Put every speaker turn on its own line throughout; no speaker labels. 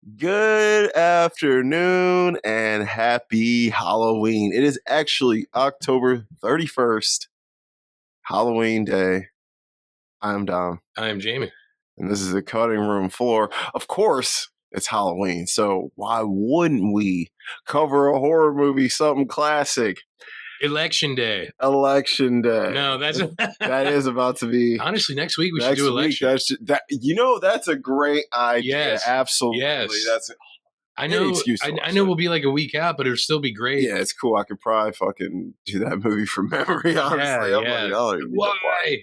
Good afternoon and happy Halloween. It is actually October 31st, Halloween day. I'm Dom.
I am Jamie.
And this is the cutting room floor. Of course, it's Halloween. So why wouldn't we cover a horror movie, something classic?
Election day.
Election day.
No, that's
that is about to be.
Honestly, next week we should do election.
That's a great idea.
Yes.
Absolutely.
Yes. I know we'll be like a week out, but it'll still be great.
Yeah, it's cool. I could probably fucking do that movie from memory, honestly.
Why?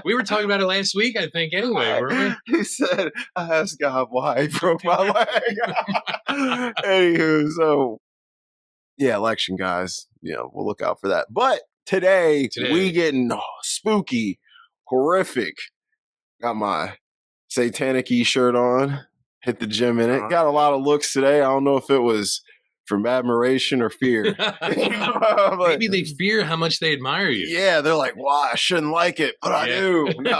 We were talking about it last week, I think, anyway, weren't we?
He said, I asked God why he broke my leg. Anywho, so, yeah, election, guys. We'll look out for that. But today we getting spooky, horrific. Got my satanic-y shirt on. Hit the gym in it. Got a lot of looks today. I don't know if it was from admiration or fear.
Maybe they fear how much they admire you.
Yeah, they're like, "Wow, I shouldn't like it, but I do." No,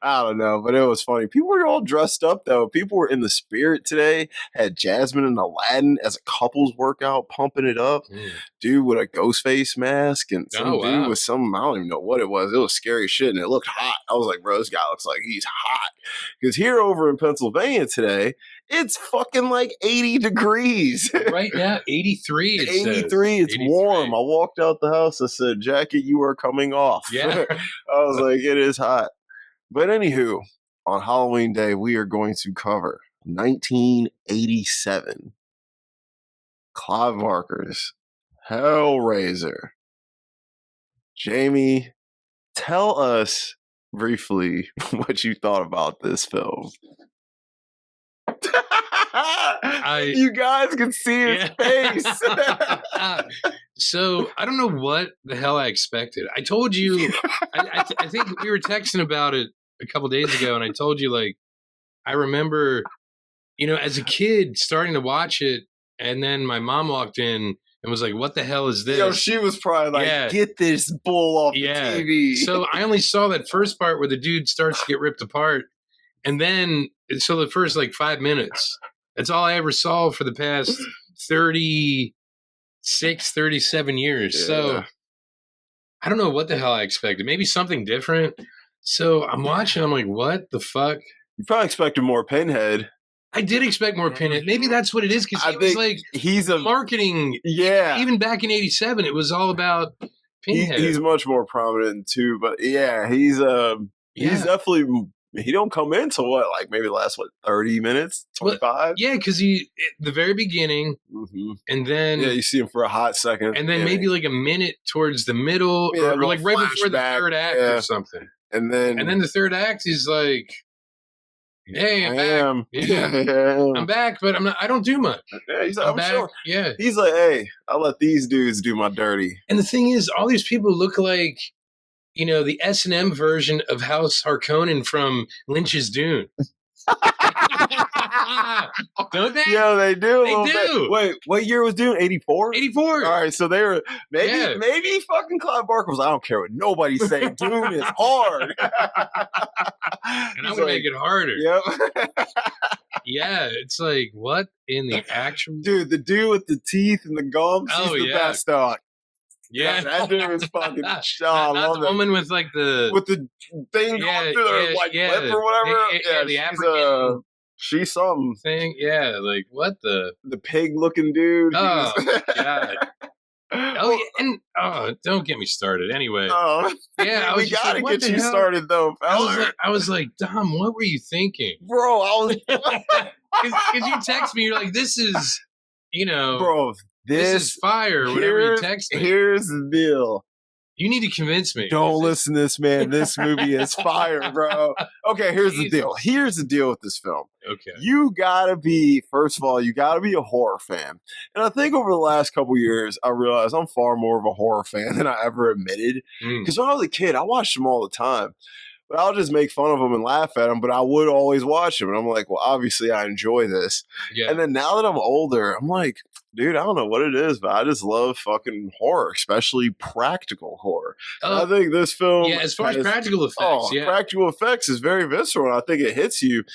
I don't know, but it was funny. People were all dressed up though. People were in the spirit today. Had Jasmine and Aladdin as a couples workout, pumping it up. Dude with a ghost face mask and some dude with some, I don't even know what it was. It was scary shit and it looked hot. I was like, bro, this guy looks like he's hot. Because here over in Pennsylvania today, it's fucking like 80 degrees.
Right now, 83.
83. It's 83. Warm. I walked out the house. I said, jacket, you are coming off.
Yeah.
I was like, it is hot. But anywho, on Halloween day, we are going to cover 1987. Clive Barker's Hellraiser. Jamie, tell us briefly what you thought about this film. You guys can see his face.
So I don't know what the hell I expected. I told you, I think we were texting about it a couple days ago, and I told you, like, I remember, as a kid starting to watch it, and then my mom walked in and was like, "What the hell is this?"
She was probably like, "Get this bull off the TV."
So I only saw that first part where the dude starts to get ripped apart, and then so the first 5 minutes. That's all I ever saw for the past 36, 37 years. Yeah. So I don't know what the hell I expected. Maybe something different. So I'm watching. I'm like, what the fuck?
You probably expected more Pinhead.
I did expect more Pinhead. Maybe that's what it is, because he's a marketing.
Yeah.
Even back in '87, it was all about Pinhead.
He's much more prominent too, but he's definitely. He don't come into maybe the last 30 minutes, 25.
Because the very beginning, and then
you see him for a hot second,
and then maybe a minute towards the middle, or right before the third act or something, and then the third act is like, "Hey, I'm back. I'm back, but I'm not. I don't do much."
Yeah, he's like, I'm back. Sure.
Yeah,
he's like, "Hey, I'll let these dudes do my dirty."
And the thing is, all these people look like, the S&M version of House Harkonnen from Lynch's Dune. Don't they?
Yeah, they do.
They do.
Wait, what year was Dune? 84?
84.
All right, so they were maybe fucking Clive Barker was, I don't care what nobody's saying. Dune is hard.
And I'm going to make it harder.
Yep.
Yeah, it's like, what in the actual...
Dude, the dude with the teeth and the gums, he's the best dog.
Yeah,
that dude was fucking
not the woman with
the thing going through her lip or whatever.
The African
she's something
thing. Yeah, what the
pig looking dude.
Oh God. And don't get me started. Anyway,
we gotta get you started though.
I was like, Dom, what were you thinking,
bro? I was
because you text me. You're like, this is,
bro.
This is fire. Whatever you text me.
Here's the deal.
You need to convince me.
Don't listen to this, man. This movie is fire, bro. Okay, here's the deal. Here's the deal with this film.
Okay.
You gotta be, first of all, you gotta be a horror fan. And I think over the last couple years, I realized I'm far more of a horror fan than I ever admitted. Because when I was a kid, I watched them all the time. But I'll just make fun of them and laugh at them, but I would always watch them. And I'm like, well, obviously I enjoy this. Yeah. And then now that I'm older, I'm like, dude, I don't know what it is, but I just love fucking horror, especially practical horror. I think this film...
Yeah, as far as practical effects,
practical effects is very visceral. And I think it hits you.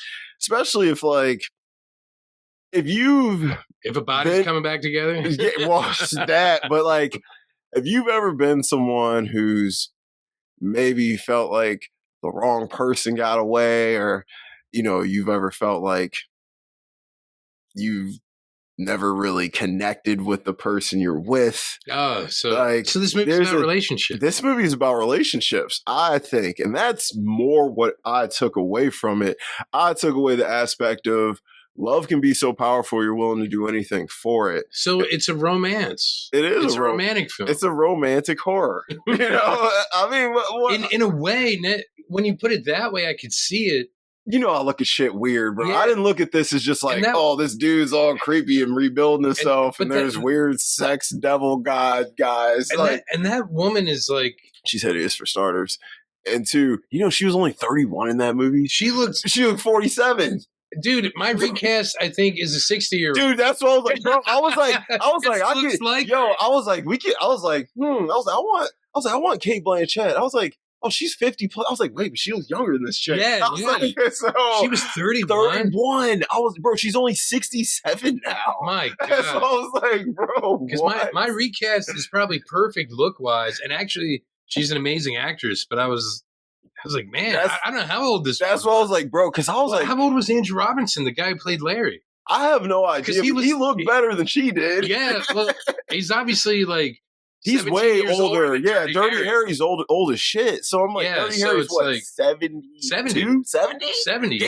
especially if like if you've
if a body's coming back together.
Yeah, well, that. But like if you've ever been someone who's maybe felt like the wrong person got away, or you've ever felt like you've never really connected with the person you're with.
Oh, so this movie's about relationships.
This movie is about relationships, I think, and that's more what I took away from it. I took away the aspect of love can be so powerful you're willing to do anything for it.
So it's a romance.
It is.
It's a romantic film.
It's a romantic horror. I mean, what?
In a way, when you put it that way, I could see it.
I look at shit weird, bro. Yeah. I didn't look at this as just like, this dude's all creepy and rebuilding himself, and there's weird sex devil god guys.
And that woman is like,
she's hideous for starters, and two, she was only 31 in that movie. She looked 47.
Dude, my recast, I think, is a 60-year-old.
Dude, that's what I was like, bro. I was like, I want Cate Blanchett. I was like, oh, she's 50 plus. I was like, wait, but she was younger than this chick.
Yeah,
like,
she was 31.
31. Bro, she's only 67 now.
My God.
So I was like, bro,
because my recast is probably perfect look wise, and actually, she's an amazing actress. But I was like, man, I don't know how old this.
That's what I was like, bro. Because I was like,
how old was Andrew Robinson, the guy who played Larry?
I have no idea. He looked better than she did.
Yeah, well, he's obviously like.
He's way older. Yeah, Dirty Harry's old as shit. So I'm like, Dirty Harry's what, like 72? 70?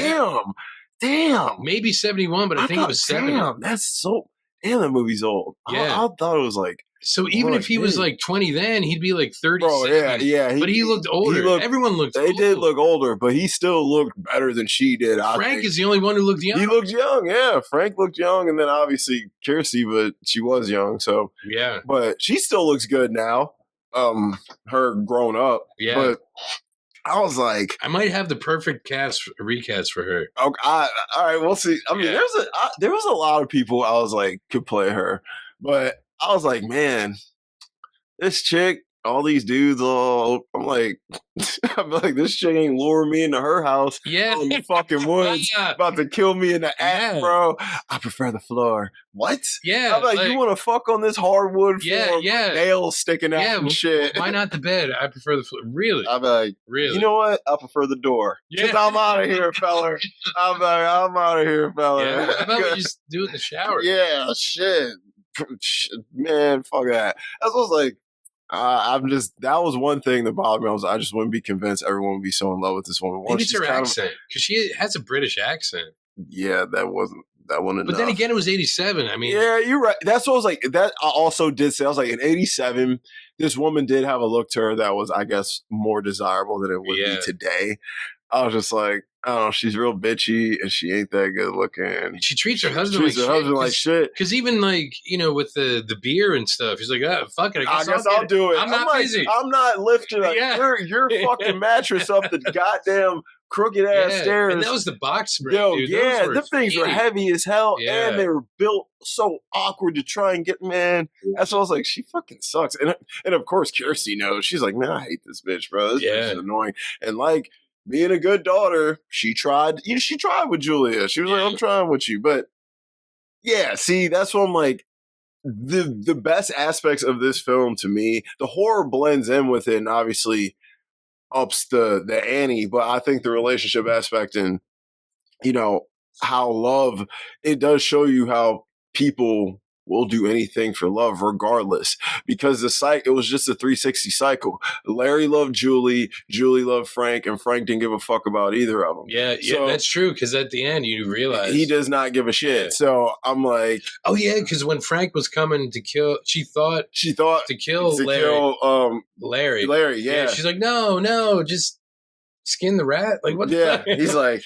Damn.
Maybe 71, but I think it was 70.
Damn, that movie's old.
Yeah.
I thought it was like.
So even if he was like 20 then, he'd be like 37.
Bro, yeah.
But he looked older. Everyone looked older.
They did look older, but he still looked better than she did.
Frank is the only one who looked young.
He looked young, yeah. Frank looked young, and then obviously Kirsty, but she was young, so.
Yeah.
But she still looks good now, her grown up.
Yeah.
But I was like.
I might have the perfect recast for her.
Okay, all right, we'll see. I mean, there was a lot of people I was like could play her, but I was like, man, this chick, all these dudes, I'm like, this chick ain't luring me into her house.
Yeah.
In the fucking woods, about to kill me in the ass, bro. I prefer the floor. What?
Yeah.
I'm like, you want to fuck on this hardwood floor?
Yeah.
Nails sticking out and shit.
Why not the bed? I prefer the floor. Really?
I'm like,
really?
You know what? I prefer the door.
Yeah.
Because I'm out of here, fella. I'm out of here, fella.
Yeah. How about we just do it in the shower?
Yeah, shit. Man, fuck that. I was like, that was one thing that bothered me. I just wouldn't be convinced everyone would be so in love with this woman.
Maybe it's her accent, because she has a British accent.
Yeah, that wasn't
But
enough.
then again, it was 87. I mean,
yeah, you're right. That's what I was like. That I also did say. I was like, in 87, this woman did have a look to her that was, I guess, more desirable than it would be today. I was just like, I don't know, she's real bitchy and she ain't that good looking.
She treats her husband like shit. Because even like, with the beer and stuff, he's like, oh, fuck it. I guess I'll do it. I'm not busy.
I'm not lifting your fucking mattress up the goddamn crooked ass stairs.
And that was the box spring, dude.
Yeah, the things were heavy as hell and they were built so awkward to try and get, man. That's why I was like, she fucking sucks. And of course, Kirsty knows. She's like, man, I hate this bitch, bro. This bitch is annoying. And like, being a good daughter, she tried. She tried with Julia. She was like, "I'm trying with you," but yeah. See, that's what I'm like. The best aspects of this film to me, the horror blends in with it, and obviously ups the ante. But I think the relationship aspect and how love, it does show you how people will do anything for love regardless, because it was just a 360 cycle. Larry loved Julie loved Frank, and Frank didn't give a fuck about either of them.
Yeah, that's true, because at the end you realize
he does not give a shit. So I'm like,
oh yeah, because when Frank was coming to kill, she thought to kill Larry.
Larry, yeah.
She's like, no, just skin the rat. Like, what the fuck?
He's like,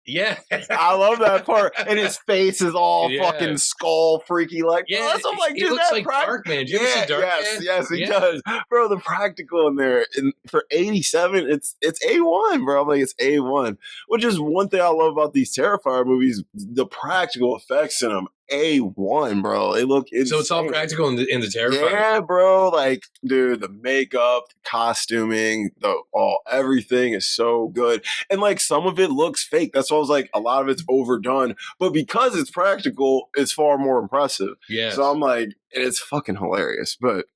yeah,
I love that part, and his face is all fucking skull freaky. Like, that's what I'm like, dude.
He looks like Darkman. Do you ever see Darkman?
Yes, he does, bro. The practical in there, and for 87, it's A1, bro. I'm like, it's A1, which is one thing I love about these Terrifier movies. The practical effects in them, A1, bro. It looked insane.
So it's all practical in the Terrifier.
Yeah, bro. Like, dude, the makeup, the costuming, everything is so good. And like some of it looks fake. That's why I was like, a lot of it's overdone. But because it's practical, it's far more impressive.
Yeah.
So I'm like, and it's fucking hilarious. But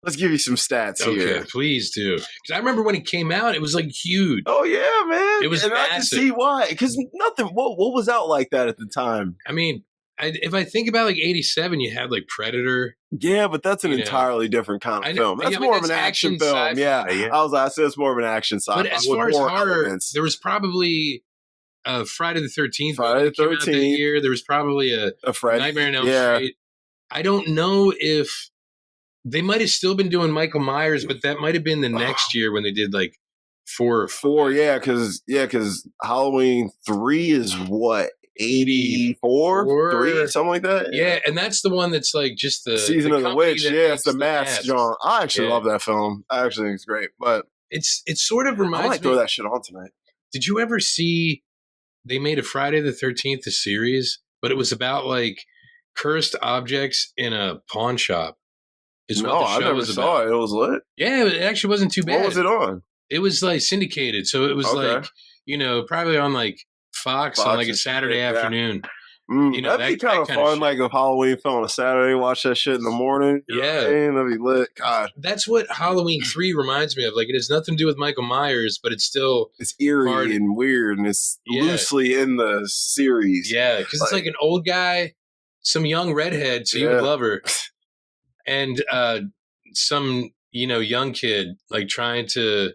let's give you some stats here.
Okay, please do. Because I remember when it came out, it was like huge.
Oh yeah, man.
It was
and
massive.
I can see why. Because nothing. What was out like that at the time?
I mean, if I think about like '87, you had like Predator.
Yeah, but that's an entirely different kind of film. That's more of an action film.
Sci-fi,
yeah. I said it's more of an action sci-fi.
But as far as horror, there was probably Friday the 13th.
Friday the 13th.
That year. There was probably a Nightmare on Elm Street. I don't know if they might have still been doing Michael Myers, but that might have been the next year when they did like 4 or 5.
Yeah, because Halloween 3 is what? 84? 3? Something like that?
Yeah, and that's the one that's like just the
Season of the Witch. Yeah, it's the mask, John. I actually love that film. I actually think it's great. But
it sort of reminds me.
I might throw that shit on tonight.
Did you ever see they made a Friday the 13th a series, but it was about like cursed objects in a pawn shop?
I never saw it. It was lit.
Yeah, it actually wasn't too bad.
What was it on?
It was like syndicated, so it was like probably on like Fox on like a Saturday afternoon.
That'd be kind of fun, like a Halloween film on a Saturday. Watch that shit in the morning.
Yeah,
that'd be lit. God,
that's what Halloween 3 reminds me of. Like, it has nothing to do with Michael Myers, but it's
eerie and weird, and it's loosely in the series.
Yeah, because it's like an old guy, some young redhead, so you would love her, and some young kid like trying to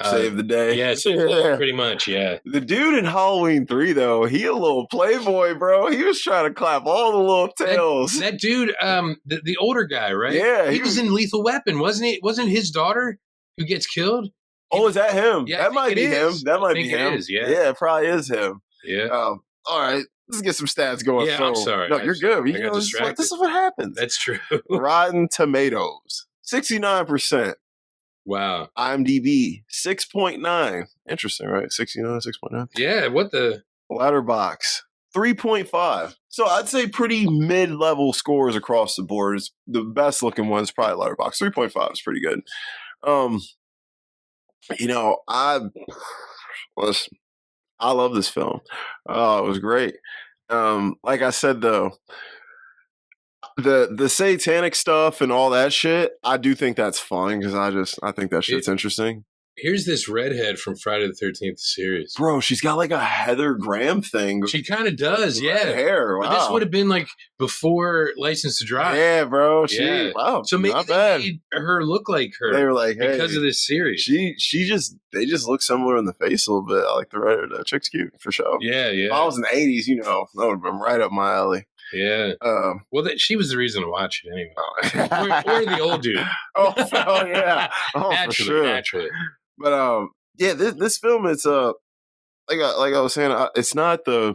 save the day.
Yes, pretty much, yeah.
The dude in Halloween 3, though, he a little playboy, bro. He was trying to clap all the little tails.
That dude, the older guy, right?
Yeah.
He was in Lethal Weapon, wasn't he? Wasn't his daughter who gets killed?
Is that him?
Yeah,
that might be him. That might be him.
It is, yeah.
Yeah, it probably is him.
Yeah.
All right. Let's get some stats going.
Yeah, I'm sorry.
No, you're good. This is what happens.
That's true.
Rotten Tomatoes, 69%.
Wow.
IMDb, 6.9. Interesting, right? 69, 6.9.
Yeah, what the?
Letterboxd, 3.5. So I'd say pretty mid-level scores across the board. It's the best looking one is probably Letterboxd. 3.5 is pretty good. I love this film. It was great. Like I said, though, the satanic stuff and all that shit, I do think that's fun because I think that shit's interesting.
Here's this redhead from Friday the 13th series.
Bro, she's got like a Heather Graham thing.
She kind of does, yeah.
Hair, wow.
But this would have been like before License to Drive.
Yeah, bro.
Wow. So maybe they made her look like her.
They were like, hey,
because of this series.
They just look similar in the face a little bit. I like the writer. That chick's cute for sure.
Yeah.
If I was in the 80s, that would have been right up my alley.
Yeah. Well, she was the reason to watch it anyway. Or the old dude.
Oh yeah. For sure.
Naturally.
But this film is like I was saying, it's not the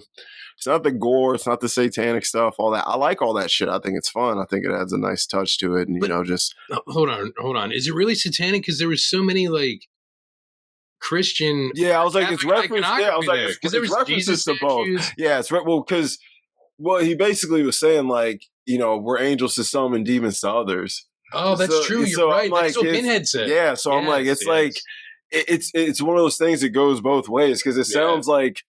gore, it's not the satanic stuff, all that. I like all that shit. I think it's fun. I think it adds a nice touch to it, and just
hold on. Is it really satanic? Because there was so many like Christian.
Yeah, I was like, it's reference. Yeah, I was like,
because there was
references
Jesus
to both.
Statues.
Yeah, it's because he basically was saying like, we're angels to some and demons to others.
Oh, that's true. You're right. That's what Pinhead said.
Yeah, so I'm like, it's like. It's one of those things that goes both ways because it sounds like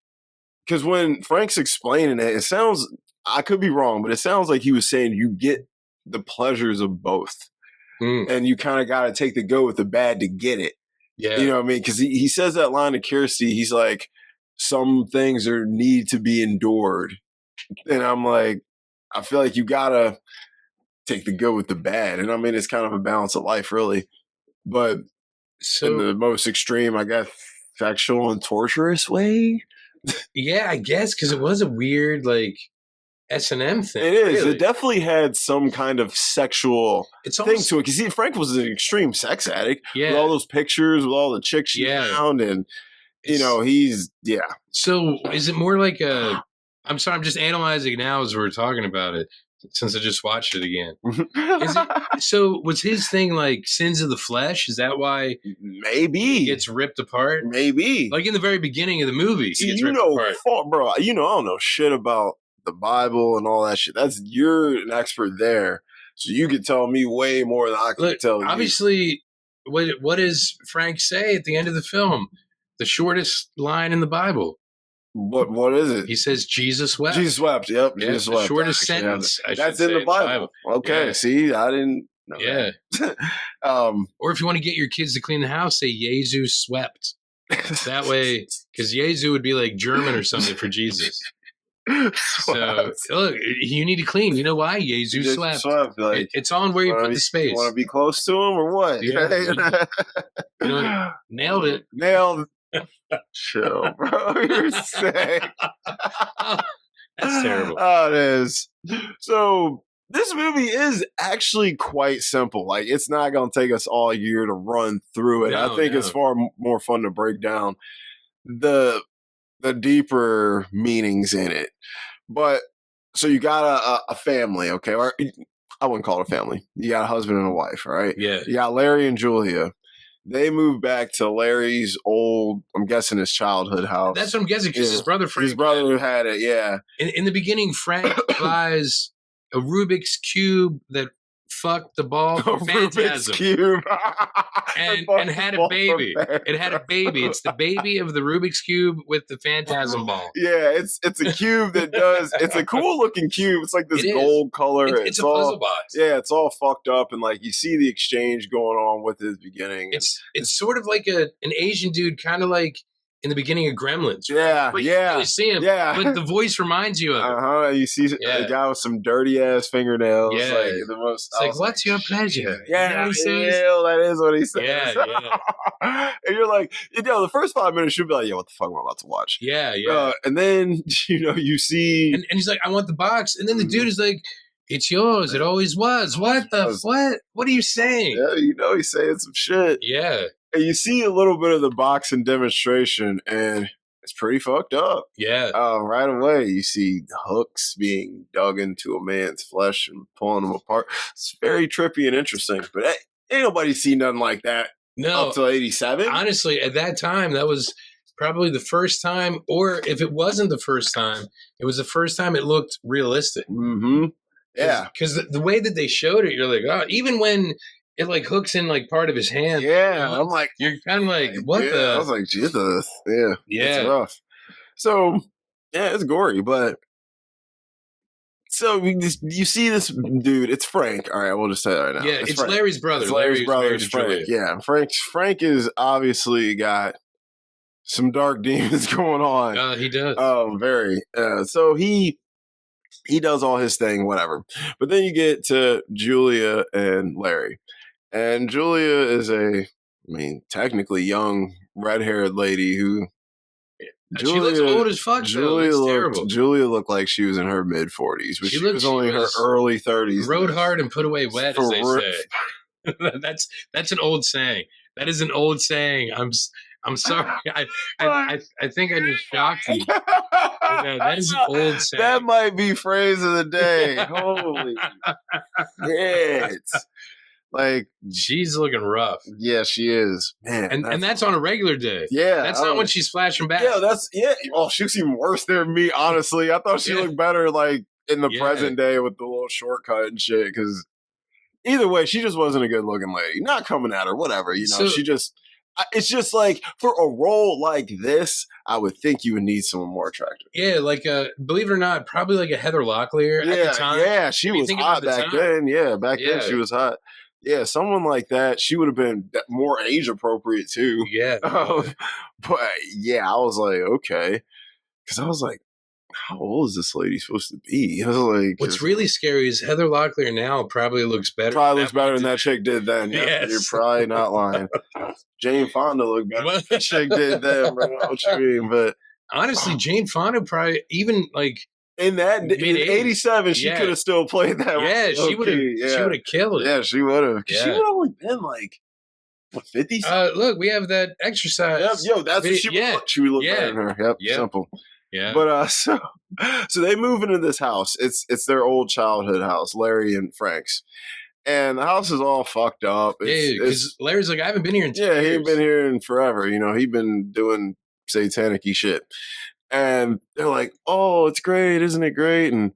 when Frank's explaining it sounds, I could be wrong, but it sounds like he was saying you get the pleasures of both, and you kind of got to take the good with the bad to get it.
Yeah,
you know what I mean? Because he says that line to Kirsty. He's like, some things need to be endured, and I'm like, I feel like you gotta take the good with the bad, and I mean it's kind of a balance of life, really, but. So, in the most extreme, I guess, sexual and torturous way.
Yeah, I guess because it was a weird like S&M thing.
It is.
Really.
It definitely had some kind of sexual thing to it. Because Frank was an extreme sex addict.
Yeah,
with all those pictures, with all the chicks she found, and he's
So is it more like a? I'm sorry, I'm just analyzing now as we're talking about it. Since I just watched it again. So was his thing like sins of the flesh? Is that why
maybe
he gets ripped apart?
Maybe.
Like in the very beginning of the movie, he gets ripped apart.
Bro, I don't know shit about the Bible and all that shit. You're an expert there, so you could tell me way more than I can tell you.
Obviously, what does Frank say at the end of the film? The shortest line in the Bible.
What is it?
He says Jesus wept.
Jesus wept. Yep.
Yeah,
Jesus
the
wept.
shortest sentence.
That's in the Bible. Okay.
Yeah.
See, I didn't know that.
Or if you want to get your kids to clean the house, say Jesus swept. That way, because Jesu would be like German or something for Jesus. So look, you need to clean. You know why? Jesus swept.
Like,
it's on where you put the space.
You want to be close to him or what?
Yeah. Nailed it.
Nailed. Chill, bro. You're sick.
That's terrible.
Oh, it is. So this movie is actually quite simple. Like, it's not going to take us all year to run through it. I think it's far more fun to break down the deeper meanings in it. But so you got a family, okay? Or I wouldn't call it a family. You got a husband and a wife, all right?
Yeah.
You got Larry and Julia. They moved back to Larry's old, I'm guessing his childhood house.
That's what I'm guessing, because his brother Frank.
His brother had it, yeah.
In the beginning, Frank buys a Rubik's Cube that fucked the ball for Phantasm.
Cube.
and had a baby. It had a baby. It's the baby of the Rubik's Cube with the Phantasm ball.
Yeah, it's a cube that does. It's a cool looking cube. It's like this gold color.
It's a puzzle box.
Yeah, it's all fucked up, and like you see the exchange going on with his beginning.
It's sort of like an Asian dude, kind of like in the beginning of Gremlins.
Yeah,
but you really see him.
Yeah,
but the voice reminds you of him.
You see a guy with some dirty ass fingernails.
Yeah,
like the most.
It's like, what's your pleasure?
Yeah,
that
is what he says.
Yeah.
And you're like, the first 5 minutes you'll be like, yeah, what the fuck am I about to watch?
Yeah.
And then you see,
and he's like, I want the box, and then the dude is like, it's yours. It always was. What the what? What are you saying?
Yeah, he's saying some shit.
Yeah.
And you see a little bit of the boxing demonstration, and it's pretty fucked up.
Yeah.
Right away, you see hooks being dug into a man's flesh and pulling him apart. It's very trippy and interesting, but ain't nobody seen nothing like that up till 87.
Honestly, at that time, that was probably the first time, or if it wasn't the first time, it was the first time it looked realistic.
Mm-hmm. Yeah.
Because the way that they showed it, you're like, oh, even when it like hooks in like part of his hand.
Yeah, I'm like,
you're kind of like, what the?
I was like, Jesus, yeah,
it's
rough. So, yeah, it's gory, but so you see this dude. It's Frank. All right, we'll just say that right now.
Yeah, it's Larry's brother.
It's Larry's brother is Frank. Yeah, Frank is obviously got some dark demons going on.
He does.
Very. So he does all his thing, whatever. But then you get to Julia and Larry. And Julia is technically young, red-haired lady who...
she looks old as fuck.
Julia looked like she was in her mid-40s, but she was only in her early 30s.
Rode hard and put away wet, as they say. That's an old saying. That is an old saying. I'm sorry. I think I just shocked you. That is an old saying.
That might be phrase of the day. Holy shit. Like,
she's looking rough.
Yeah, she is. Man,
and that's on a regular day.
Yeah.
That's not when she's flashing back.
Yeah, Oh, she looks even worse than me, honestly. I thought she looked better, like, in the present day with the little shortcut and shit, because either way, she just wasn't a good-looking lady. Not coming at her, whatever. She just... It's just like, for a role like this, I would think you would need someone more attractive.
Yeah, like, believe it or not, probably like a Heather Locklear at the time.
Yeah, she was hot back then. Yeah, back then she was hot. Yeah, someone like that, she would have been more age appropriate too.
Yeah.
But yeah, I was like, okay. Because I was like, how old is this lady supposed to be? I was like,
what's really scary is Heather Locklear now probably looks better.
Probably looks better than that chick did then. Yes. You're probably not lying. Jane Fonda looked better than that chick did then, bro. What you mean? But
honestly, Jane Fonda probably even like
in 87, she could have still played that.
Yeah, she would have. Yeah. She would have killed it.
Yeah, she would have. Yeah. She would have only been like, what, 50?
Look, we have that exercise.
Yep, that's what she would look. She would look better than her. Yep, simple.
Yeah.
But so they move into this house. It's their old childhood house, Larry and Frank's. And the house is all fucked up.
Because Larry's like, I haven't been here in 2 years.
Yeah, he ain't been here in forever. He'd been doing satanic-y shit. And they're like, oh, it's great, isn't it great? And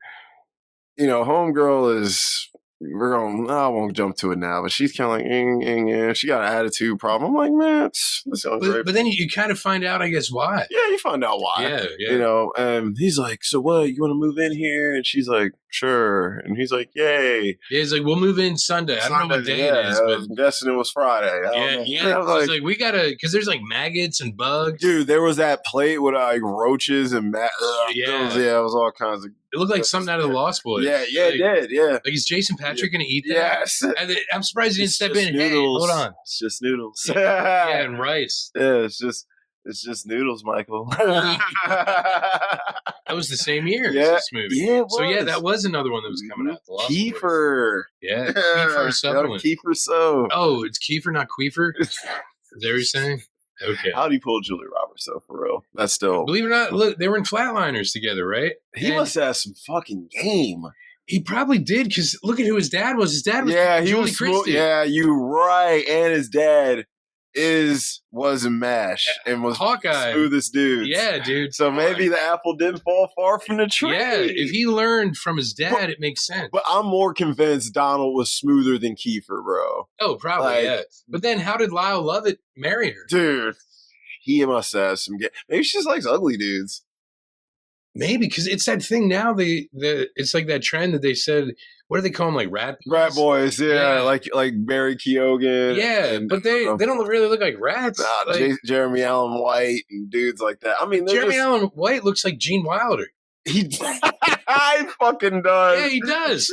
homegirl is. I won't jump to it now, but she's kind of like, yeah. She got an attitude problem. I'm like, man, that sounds great.
But then you kind of find out, I guess, why.
Yeah, you find out why.
Yeah.
And he's like, so what? You want to move in here? And she's like, sure. And he's like, yay.
Yeah, he's like, we'll move in Sunday. I don't know what day it is, but
I'm guessing it was Friday.
Yeah. He's like, we gotta, because there's like maggots and bugs.
Dude, there was that plate with like roaches and it was all kinds of.
It looked like something out of the Lost Boys.
Yeah, it did. Yeah.
Like, is Jason Patrick going to eat that?
Yes.
I'm surprised he didn't step in.
Noodles.
Hey, hold on.
It's just noodles.
Yeah, and rice.
Yeah, it's just noodles, Michael.
That was the same year as this movie.
Yeah, it was.
So, yeah, that was another one that was coming out. The Lost
Kiefer.
Boys. Yeah, Kiefer Sutherland.
Kiefer so.
Oh, it's Kiefer, not Queefer? Is that what you're saying? Okay.
How do you pull Julia Roberts though, for real? That's still.
Believe it or not, look, they were in Flatliners together, right?
He must have some fucking game.
He probably did, because look at who his dad was. His dad was Julie Christie.
Yeah, you right. And his dad was in MASH and was
Hawkeye.
The smoothest dude.
Yeah, dude.
So maybe the apple didn't fall far from the tree.
Yeah, if he learned from his dad, it makes sense.
But I'm more convinced Donald was smoother than Kiefer, bro.
Oh, probably, yeah. But then how did Lyle Lovett marry her?
Dude, he must have some maybe she just likes ugly dudes.
Maybe, because it's that thing now. It's like that trend that they said. What do they call them? Like rat boys?
Rat boys, yeah. Like Barry Keoghan.
Yeah, but they don't really look like rats.
Nah,
like,
Jeremy Allen White and dudes like that. I mean,
Jeremy Allen White looks like Gene Wilder.
He fucking does.
Yeah, he does.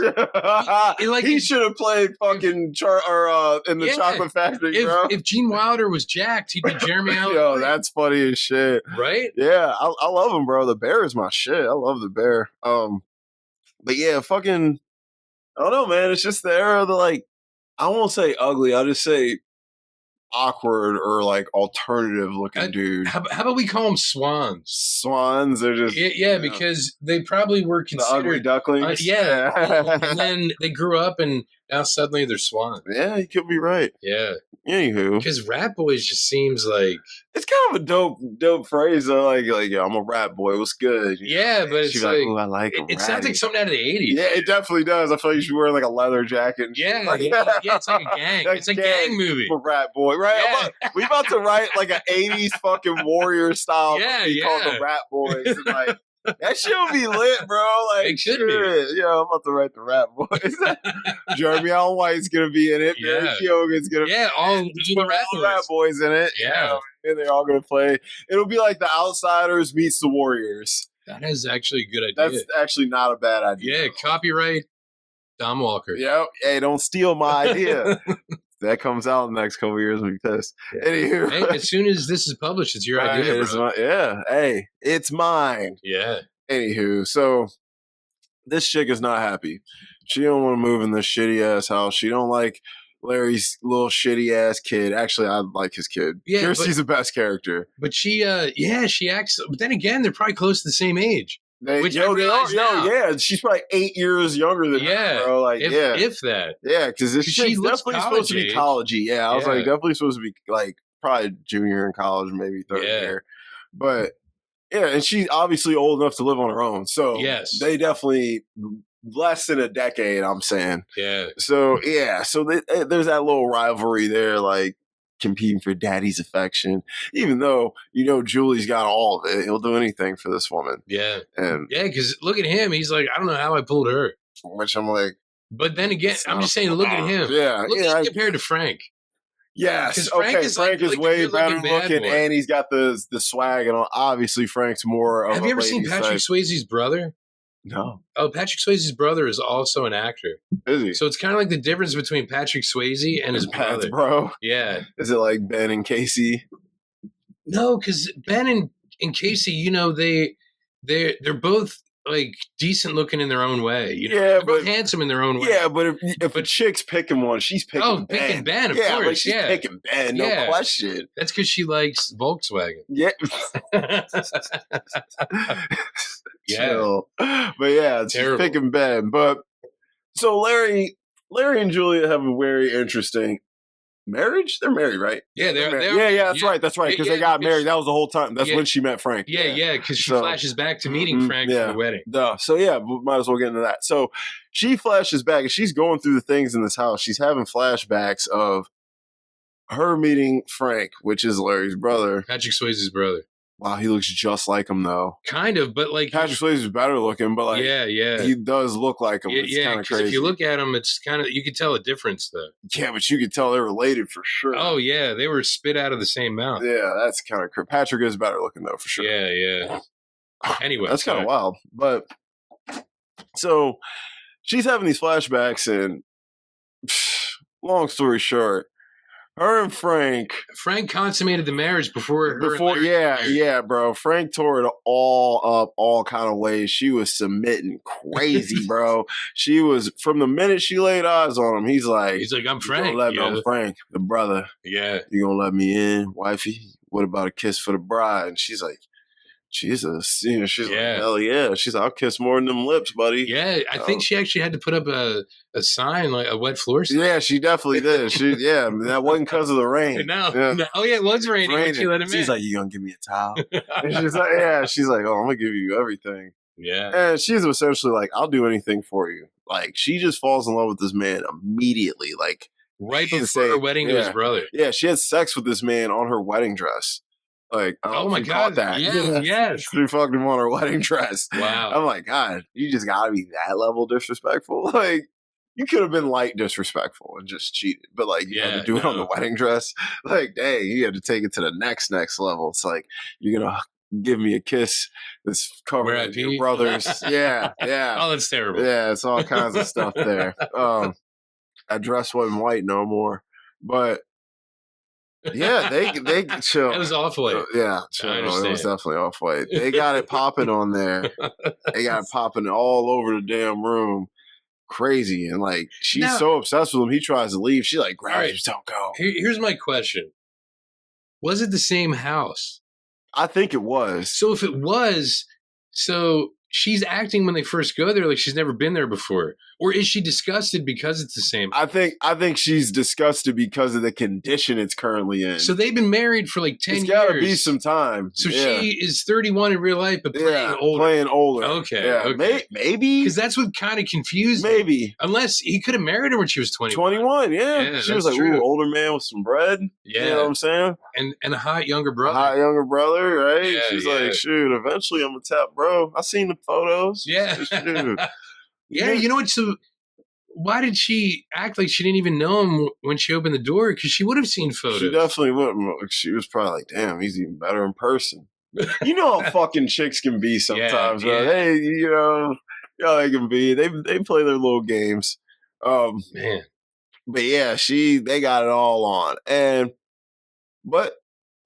He should have played fucking in the Chocolate Factory, bro.
If Gene Wilder was jacked, he'd be Jeremy Allen.
Yo, that's funny as shit.
Right?
Yeah, I love him, bro. The Bear is my shit. I love the Bear. But yeah, fucking, I don't know, man. It's just the era of the, like, I won't say ugly. I'll just say awkward or like alternative looking dude.
How about we call them swans?
Swans are just
because they probably were considered
the ugly ducklings.
And then they grew up and now suddenly they're swans.
Yeah, you could be right.
Yeah.
Anywho,
because rat boys just seems like
it's kind of a dope phrase though. Like yo, I'm a rat boy. What's good?
Yeah, but it's like,
ooh, I like
it sounds like something out of the 80s.
Yeah, it definitely does. I feel like you should wear like a leather jacket.
Yeah, it's like a gang. It's a gang movie.
A rat boy, right? Yeah. We about to write like an 80s fucking warrior style movie called the Rat Boys. And like that shit would be lit, bro. Like
it should be.
Yeah, I'm about to write the Rat Boys. Jeremy Allen White's gonna be in it.
Yeah.
Barry Keoghan's gonna
all the
Rat Boys in it.
Yeah.
And they're all gonna play. It'll be like the Outsiders meets the Warriors.
That is actually a good idea.
That's actually not a bad idea.
Yeah, copyright Tom Walker.
Yeah. Hey, don't steal my idea. That comes out in the next couple of years when we test.
Yeah.
Anywho,
hey, as soon as this is published, it's your idea, bro.
Hey, it's mine.
Yeah.
Anywho, so this chick is not happy. She don't want to move in this shitty ass house. She don't like Larry's little shitty ass kid. Actually, I like his kid.
Yeah,
Kirsty's the best character.
But she acts. But then again, they're probably close to the same age. She's
probably 8 years younger than her, bro. Like,
if that.
Yeah, because she's definitely supposed to be college-y. Yeah, I was like, definitely supposed to be like probably junior in college, maybe third year. But yeah, and she's obviously old enough to live on her own. So they definitely less than a decade. I'm saying.
Yeah.
So there's that little rivalry there, like competing for daddy's affection, even though Julie's got all of it. He'll do anything for this woman.
Yeah.
And
because look at him. He's like, I don't know how I pulled her.
Which I'm like,
but then again, I'm just saying, look at him.
Yeah.
Look at him compared to Frank.
Yes.
Frank
is way better looking, and he's got the swag, and obviously Frank's more of.
Have you ever seen Patrick Swayze's brother?
No.
Oh, Patrick Swayze's brother is also an actor.
Is he?
So it's kind of like the difference between Patrick Swayze and his brother.
Bro.
Yeah.
Is it like Ben and Casey?
No, because Ben and Casey, they're both like decent looking in their own way. They're both handsome in their own way.
Yeah, but if a chick's picking one, she's picking Ben.
Picking Ben, of course.
Like she's picking Ben, no question.
That's because she likes Volkswagen.
Yeah. Chill. But she's picking Ben. But so Larry and Julia have a very interesting marriage? They're married, right?
Yeah, they're
married.
married.
Yeah, that's right. That's right. Because they got married. That was the whole time. That's when she met Frank.
Yeah, because she flashes back to meeting Frank for the wedding.
Duh. So yeah, we might as well get into that. So she flashes back and she's going through the things in this house. She's having flashbacks of her meeting Frank, which is Larry's brother.
Patrick Swayze's brother.
Wow, he looks just like him though.
Kind of, but like
Patrick Swayze is better looking, but like he does look like him. It's kind of crazy.
If you look at him, it's kind of you can tell a difference though.
Yeah, but you could tell they're related for sure.
Oh yeah, they were spit out of the same mouth.
Yeah, that's kind of crazy. Patrick is better looking though for sure.
Yeah. Anyway,
that's kind of wild. But so she's having these flashbacks, and long story short. Her and Frank
consummated the marriage before
bro. Frank tore it all up, all kind of ways. She was submitting crazy, bro. She was from the minute she laid eyes on him. He's like,
I'm Frank.
I'm Frank, the brother.
Yeah,
you gonna let me in, wifey? What about a kiss for the bride? And she's like, Jesus, she's like, hell yeah. She's like, I'll kiss more than them lips, buddy.
Yeah, I think she actually had to put up a sign, like a wet floor sign.
Yeah, she definitely did. That wasn't because of the rain.
No. Oh yeah, it was raining when she let him in.
She's like, you gonna give me a towel? And she's like, oh, I'm gonna give you everything.
Yeah.
And she's essentially like, I'll do anything for you. Like, she just falls in love with this man immediately. Like,
right before her wedding to his brother.
Yeah, she had sex with this man on her wedding dress. Like,
oh my God,
that.
Yes.
She fucked him on her wedding dress.
Wow.
I'm like, God, you just gotta be that level disrespectful. Like, you could have been light disrespectful and just cheated, but like, you had to do it on the wedding dress. Like, dang, you had to take it to the next level. It's like, you're gonna give me a kiss that's covering your brothers. Yeah.
Oh, that's terrible.
Yeah, it's all kinds of stuff there. That dress wasn't white no more, but. Yeah, they chill.
It was off white.
Yeah, chill. It was definitely off white. They got it popping on there. They got it popping all over the damn room. Crazy. And like, she's so obsessed with him. He tries to leave. She like grabs him. Don't go.
Here's my question. Was it the same house?
I think it was.
So if it was, she's acting when they first go there like she's never been there before. Or is she disgusted because it's the same?
I think she's disgusted because of the condition it's currently in.
So they've been married for like 10 years.
It's got to be some time.
So she is 31 in real life, but playing older.
Playing older.
Okay.
Yeah.
Okay.
Maybe.
Because that's what kind of confused me.
Maybe.
Unless he could have married her when she was 21.
21, yeah. She was like, ooh, older man with some bread.
Yeah.
You know what I'm saying?
And a hot younger brother.
Right?
Yeah,
she's like, shoot, eventually I'm going to tap bro. I seen the photos.
Yeah.
Shoot.
Yeah, you know what? So why did she act like she didn't even know him when she opened the door? Because she would have seen photos.
She definitely wouldn't. She was probably like, damn, he's even better in person. You know how fucking chicks can be sometimes, right? Hey, you know how they can be. They play their little games.
Man.
But yeah, they got it all on. But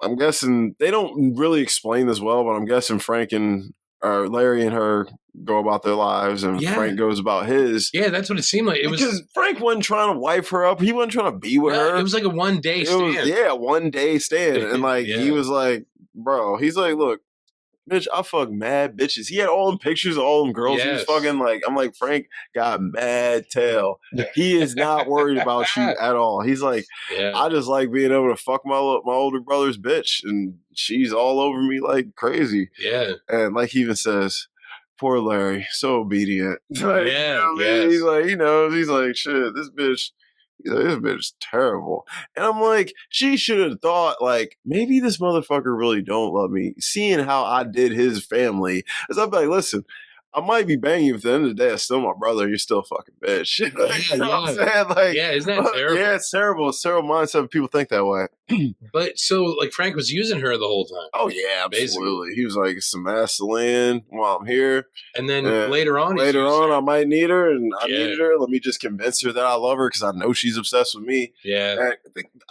I'm guessing they don't really explain this well, but I'm guessing Larry and her go about their lives, and Frank goes about his.
Yeah, that's what it seemed like.
Because Frank wasn't trying to wife her up. He wasn't trying to be with her.
It was like a one-day stand.
One-day stand. And like he was like, bro, he's like, look, bitch, I fuck mad bitches. He had all them pictures of all them girls he was fucking. Like, I'm like, Frank got mad tail. He is not worried about you at all. He's like, I just like being able to fuck my older brother's bitch, and she's all over me like crazy.
Yeah.
And like he even says, poor Larry, so obedient. Like,
yes.
He's like, he knows. He's like, shit, this bitch. He's like, this bitch is terrible. And I'm like, she should have thought, like, maybe this motherfucker really don't love me. Seeing how I did his family. Because I'm like, listen, I might be banging you, but at the end of the day, it's still my brother. You're still a fucking bitch. Like, you know what I'm saying? Like,
isn't that terrible?
Yeah, it's terrible. It's terrible mindset. People think that way.
But so, like, Frank was using her the whole time.
Oh, yeah, absolutely. Basically. He was like, some Vaseline while I'm here.
And then later on,
I might need her, and I needed her. Let me just convince her that I love her because I know she's obsessed with me.
Yeah.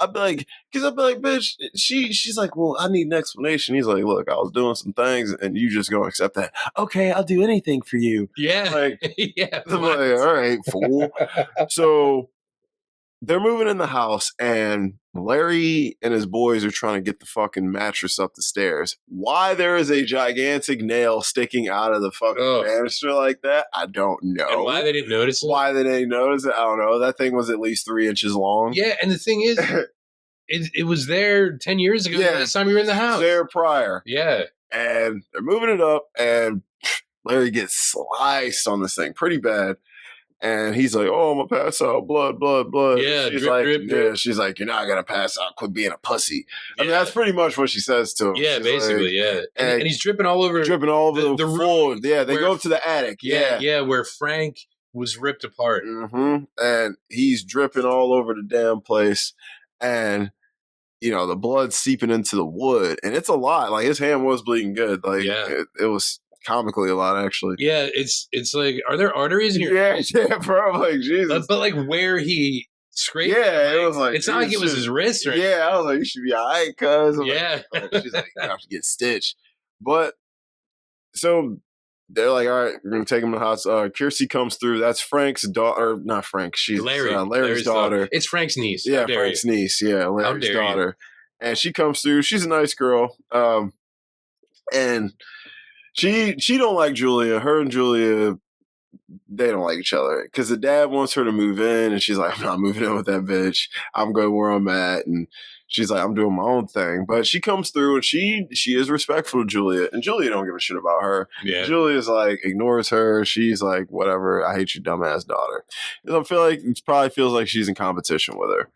I'd be like, bitch, she's like, well, I need an explanation. He's like, look, I was doing some things, and you just gonna accept that. Okay, I'll do anything for you.
Yeah.
Like,
yeah.
I'm like, all right, fool. So they're moving in the house, and Larry and his boys are trying to get the fucking mattress up the stairs. Why there is a gigantic nail sticking out of the fucking banister like that, I don't know.
And why they didn't notice it?
I don't know. That thing was at least 3 inches long.
Yeah, and the thing is, it was there 10 years ago.
Yeah.
Last time you were in the house.
There prior.
Yeah.
And they're moving it up, and Larry gets sliced on this thing pretty bad. And he's like, "Oh, I'm gonna pass out, blood, blood, blood."
Yeah,
she's
drip,
like,
drip,
"Yeah."
drip.
She's like, "You're not gonna pass out. Quit being a pussy." I mean,
Yeah.
that's pretty much what she says to him.
Yeah,
She's
basically,
like,
yeah. And he's dripping all over
the floor. Yeah, they
where-
go up to the attic.
Yeah, where Frank was ripped apart.
Mm-hmm. And he's dripping all over the damn place, and the blood's seeping into the wood, and it's a lot. Like his hand was bleeding good. Like it was comically a lot, actually.
Yeah, it's like, are there arteries in your
yeah, bro. Like Jesus,
but like where he scraped.
Yeah, it was like
it's not like it was his wrist or anything.
Yeah, I was like, you should be all right, cuz.
Yeah,
she's like, you have to get stitched. But so they're like, all right, we're gonna take him to the hospital. Kirsty comes through. That's Frank's daughter, not Frank. She's Larry's daughter.
It's Frank's niece.
Yeah, Frank's niece. Yeah, Larry's daughter. And she comes through. She's a nice girl. And she don't like Julia. Her and Julia, they don't like each other because the dad wants her to move in, and she's like, "I'm not moving in with that bitch. I'm good where I'm at." And she's like, "I'm doing my own thing." But she comes through, and she is respectful to Julia, and Julia don't give a shit about her.
Yeah,
Julia's like ignores her. She's like, "Whatever. I hate your dumbass daughter." And I feel like it probably feels like she's in competition with her.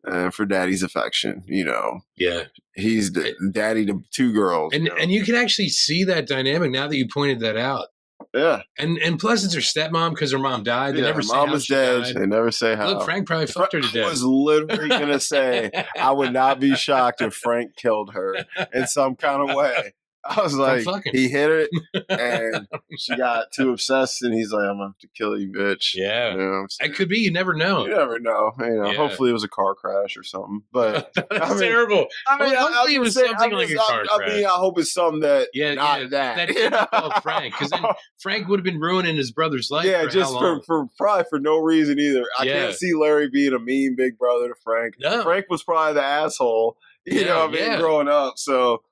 And for daddy's affection,
Yeah.
He's the daddy to two girls.
And you can actually see that dynamic now that you pointed that out.
Yeah.
And plus it's her stepmom because her mom died. They never say
mom
how
is
she
dead.
died.
They never say how.
Look, Frank probably fucked her to death.
I was literally going to say, I would not be shocked if Frank killed her in some kind of way. I was like, he hit it, and she got too obsessed, and he's like, "I'm gonna have to kill you, bitch."
Yeah, it could be. You never know.
You never know. Hopefully it was a car crash or something. But
that's terrible.
I mean,
hopefully it was something like a car crash.
I mean, I hope it's something that
that. That didn't call Frank, because then Frank would have been ruining his brother's life.
Yeah, just for probably for no reason either. I can't see Larry being a mean big brother to Frank.
No.
Frank was probably the asshole. Growing up, so.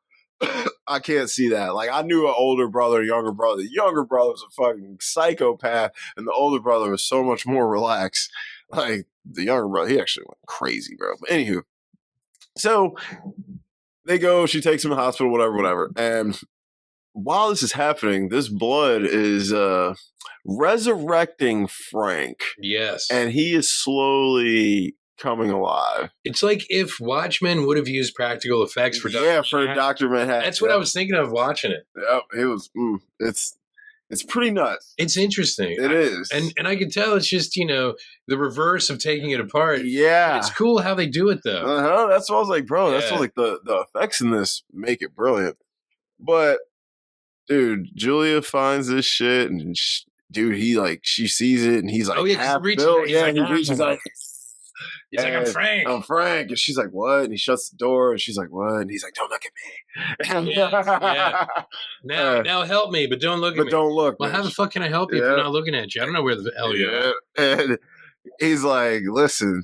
I can't see that. Like, I knew an older brother, a younger brother. The younger brother was a fucking psychopath, and the older brother was so much more relaxed. Like, the younger brother, he actually went crazy, bro. But anywho, so they go, she takes him to the hospital, whatever. And while this is happening, this blood is resurrecting Frank.
Yes.
And he is slowly coming alive.
It's like if Watchmen would have used practical effects for
Dr. Manhattan.
That's what I was thinking of watching it.
Yep, it was. It's pretty nuts.
It's interesting.
It is,
and I can tell it's just the reverse of taking it apart.
Yeah,
it's cool how they do it though.
That's what I was like, bro. That's what, like the effects in this make it brilliant. But dude, Julia finds this shit, and she sees it, and he's like,
oh yeah,
half
he
built.
reaches like. He's like, I'm Frank.
I'm Frank. And she's like, what? And he shuts the door, and she's like, what? And he's like, don't look at me.
Now help me, but don't look at me.
But don't look.
Well, how the fuck can I help you if I'm not looking at you? I don't know where the hell you are.
And he's like, listen,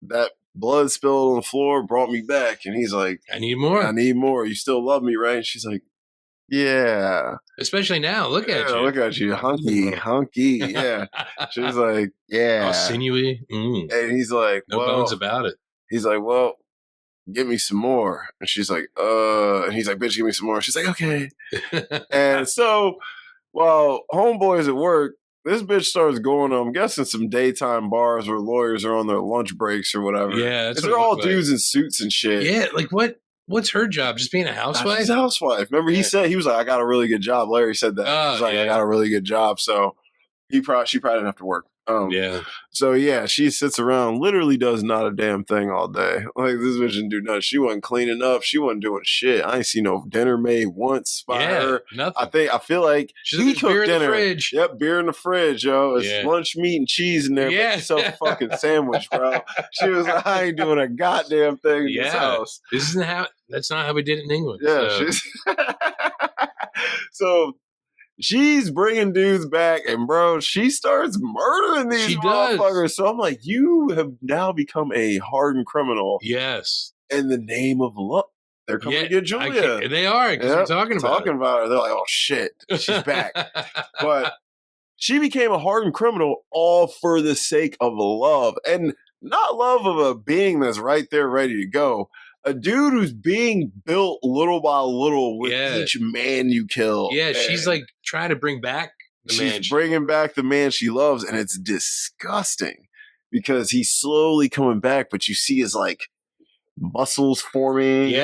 that blood spilled on the floor brought me back. And he's like,
I need more.
You still love me, right? And she's like, yeah.
Especially now. Look at you.
Look at you. Hunky. Yeah. She's like, yeah.
Oh, sinewy.
And he's like,
no bones about it.
He's like, well, give me some more. And she's like, and he's like, bitch, give me some more. She's like, okay. And so while homeboy's at work, this bitch starts going to, I'm guessing, some daytime bars where lawyers are on their lunch breaks or whatever.
Yeah.
Because they're all dudes in suits and shit.
Yeah. Like what? What's her job? Just being a housewife?
She's a housewife. Remember, he was like, I got a really good job. Larry said that. He's like, I got a really good job. So she probably didn't have to work. So yeah, she sits around, literally does not a damn thing all day. Like, this bitch didn't do nothing. She wasn't cleaning up. She wasn't doing shit. I ain't seen no dinner made once by her.
Nothing.
I feel like he cooked
beer
dinner.
In the fridge.
Yep, beer in the fridge, yo. It's lunch meat and cheese in there. Yeah, so fucking sandwich, bro. She was like, I ain't doing a goddamn thing in this house.
That's not how we did it in England.
Yeah, so she's bringing dudes back, and bro, she starts murdering these motherfuckers. So I'm like, you have now become a hardened criminal.
Yes.
In the name of love. They're coming to get Julia.
They are, because they're talking about
her. They're like, oh shit, she's back. But she became a hardened criminal all for the sake of love. And not love of a being that's right there ready to go. A dude who's being built little by little with each man you kill.
Yeah, she's like trying to bring back the man.
She's bringing back the man she loves, and it's disgusting because he's slowly coming back, but you see his like muscles forming,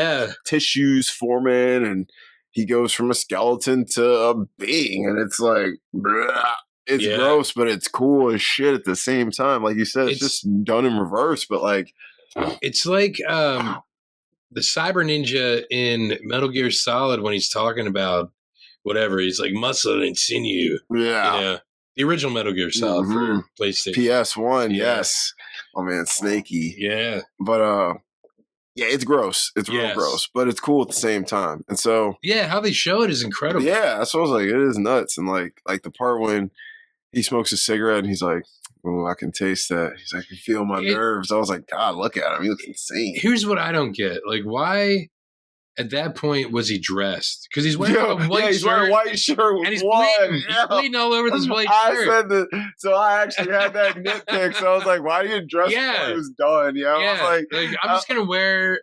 tissues forming, and he goes from a skeleton to a being, and it's like, bleh. It's gross, but it's cool as shit at the same time. Like you said, it's just done in reverse, but like,
it's like the cyber ninja in Metal Gear Solid when he's talking about whatever. He's like muscle and sinew.
Yeah.
You know, the original Metal Gear Solid for PlayStation.
PS1, yes. Oh man, Snakey.
Yeah.
But yeah, it's gross. It's real gross, but it's cool at the same time. And so
how they show it is incredible.
Yeah, that's what I was like. It is nuts. And like the part when he smokes a cigarette and he's like, "Oh, I can taste that." He's like, "I feel my nerves." I was like, "God, look at him. He looks insane."
Here's what I don't get: like, why at that point was he dressed? Because he's wearing a white shirt.
Wearing a white shirt with
and he's bleeding all over this white shirt.
I said that, so I actually had that nitpick. So I was like, "Why do you dress before he was done?" You know, I was
like I'm just gonna wear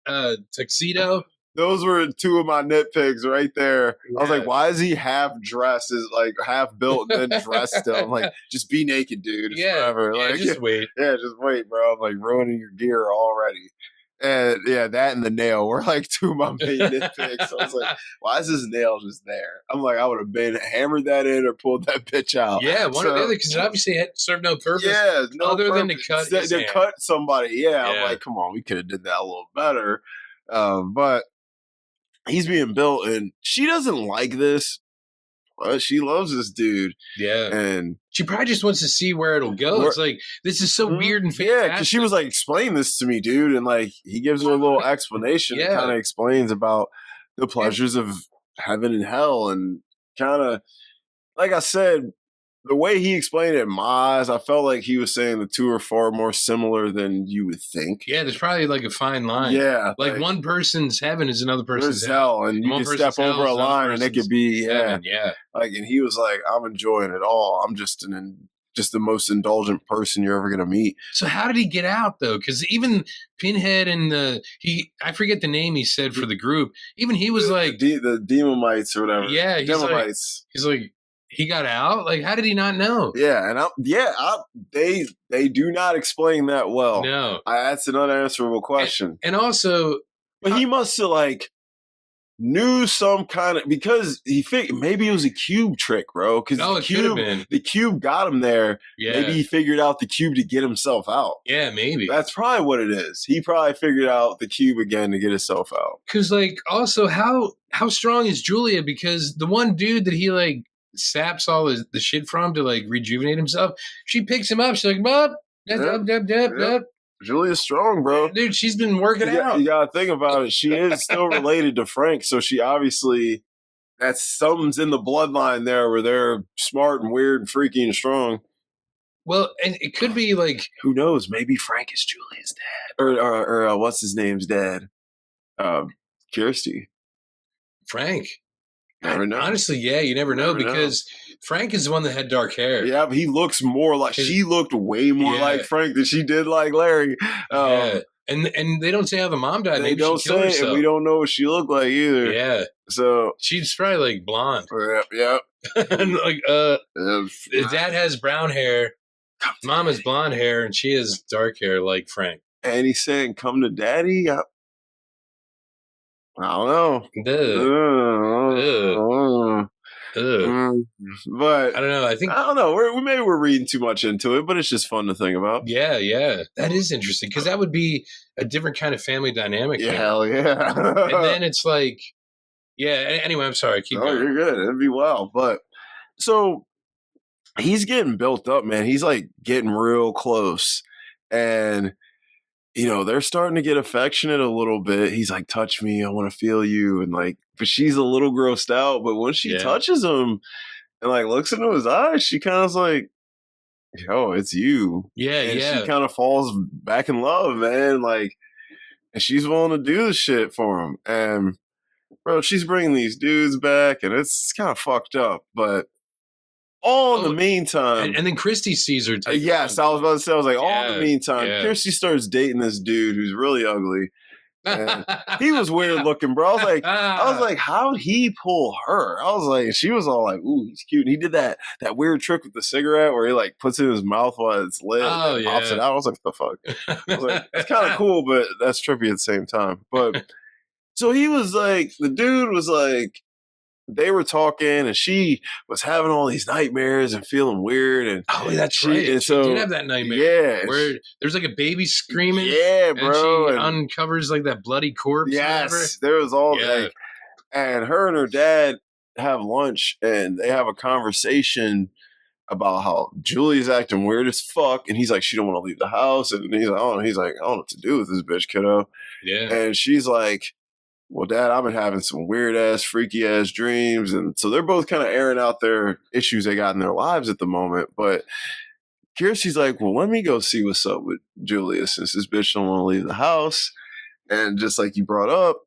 a tuxedo.
Those were two of my nitpicks right there. I was like, why is he half dressed, is like half built and then dressed still? I'm like, just be naked, dude. It's forever. Like,
just wait.
Yeah, just wait, bro. I'm like ruining your gear already. And yeah, that and the nail were like two of my main nitpicks. I was like, why is this nail just there? I'm like, I would have been hammered that in or pulled that bitch out.
Yeah, one or the other, because it obviously had served no purpose.
Yeah, no
other
purpose.
Than to cut
cut somebody. Yeah, I'm like, come on, we could have did that a little better. But he's being built, and she doesn't like this, but she loves this dude.
Yeah.
And
she probably just wants to see where it'll go. It's like, this is so weird and fantastic.
Yeah, because she was like, explain this to me, dude. And like, he gives her a little explanation and kind of explains about the pleasures of heaven and hell. And kind of, like I said, the way he explained it in my eyes, I felt like he was saying the two are far more similar than you would think.
Yeah, there's probably like a fine line.
Yeah.
Like one person's heaven is another person's hell.
And you can step over a line and it could be,
heaven. Yeah.
Like, and he was like, I'm enjoying it all. I'm just the most indulgent person you're ever going to meet.
So how did he get out though? Because even Pinhead and I forget the name he said for the group. Even he was like
the Demonites or whatever.
Yeah. He's like, he got out? Like, how did he not know?
Yeah, and they do not explain that well.
No.
That's an unanswerable question.
And also,
but he must have like knew some kind of, because he figured maybe it was a cube trick, bro. Because the cube got him there. Yeah. Maybe he figured out the cube to get himself out.
Yeah, maybe.
That's probably what it is. He probably figured out the cube again to get himself out.
Because like, also, how strong is Julia? Because the one dude that he like saps all the shit from to like rejuvenate himself, she picks him up. She's like, "Bub,
Julia's strong, bro.
Dude, she's been working out."
You gotta think about it. She is still related to Frank, so she obviously, that's something's in the bloodline there where they're smart and weird and freaky and strong.
Well, and it could be like,
who knows? Maybe Frank is Julia's dad, or what's his name's dad? Kirsty.
Frank.
Never know.
Honestly, yeah, you never know because Frank is the one that had dark hair.
Yeah, but he looks more like, she looked way more like Frank than she did like Larry.
Yeah. And they don't say how the mom died. Maybe
don't
she killed herself.
And we don't know what she looked like either.
Yeah.
So
she's probably like blonde.
Yep.
And like his dad has brown hair, mom has blonde hair, and she has dark hair like Frank.
And he's saying, "Come to daddy." I don't know. But
I don't know. I
don't know. We're reading too much into it, but it's just fun to think about.
Yeah, that is interesting because that would be a different kind of family dynamic.
Yeah, hell yeah.
And then it's like, Anyway, I'm sorry. Keep going.
You're good. It'd be wild, but so he's getting built up, man. He's like getting real close, and they're starting to get affectionate a little bit. He's like, "Touch me, I want to feel you," and like, but she's a little grossed out. But when she touches him and like looks into his eyes, she kind of is like, "Yo, it's you."
Yeah,
and she kind of falls back in love, man. Like, and she's willing to do the shit for him. And bro, she's bringing these dudes back, and it's kind of fucked up. But all in the meantime.
And then Christy sees her.
Yes, I was about to say, I was like, all in the meantime,
yeah.
Kirsty starts dating this dude who's really ugly. And he was weird looking, bro. I was like, how'd he pull her? I was like, she was all like, ooh, he's cute. And he did that weird trick with the cigarette where he like puts it in his mouth while it's lit and pops it out. I was like, what the fuck? I was like, it's kind of cool, but that's trippy at the same time. But so he was like, the dude was like, they were talking and she was having all these nightmares and feeling weird. And
that's right. And so, she did have that nightmare.
Yeah.
Where there's like a baby screaming.
Yeah, bro.
And she uncovers like that bloody corpse.
Yes. There was all like, and her and her dad have lunch and they have a conversation about how Julie's acting weird as fuck. And he's like, she don't want to leave the house. And he's like, I don't know what to do with this bitch, kiddo.
Yeah.
And she's like, well, Dad, I've been having some weird ass, freaky ass dreams. And so they're both kind of airing out their issues they got in their lives at the moment. But Kirsty's like, well, let me go see what's up with Julia since this bitch don't want to leave the house. And just like you brought up,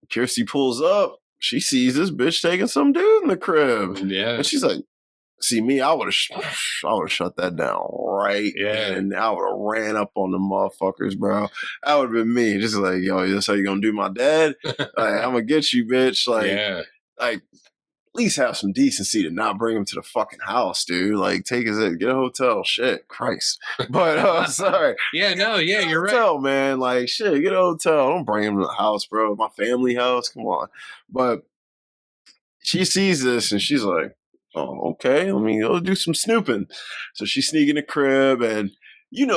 Kirsty pulls up. She sees this bitch taking some dude in the crib.
Yeah.
And she's like, see me, I would have shut that down right.
Yeah.
And I would have ran up on the motherfuckers, bro. That would have been me. Just like, yo, that's how you gonna do my dad? Like, I'm gonna get you, bitch. Like, like, at least have some decency to not bring him to the fucking house, dude. Like, take his get a hotel. Shit, Christ. But sorry.
You're right.
Hotel, man. Like, shit, get a hotel. Don't bring him to the house, bro. My family house. Come on. But she sees this and she's like, oh, okay. Let me go do some snooping. So she's sneaking the crib, and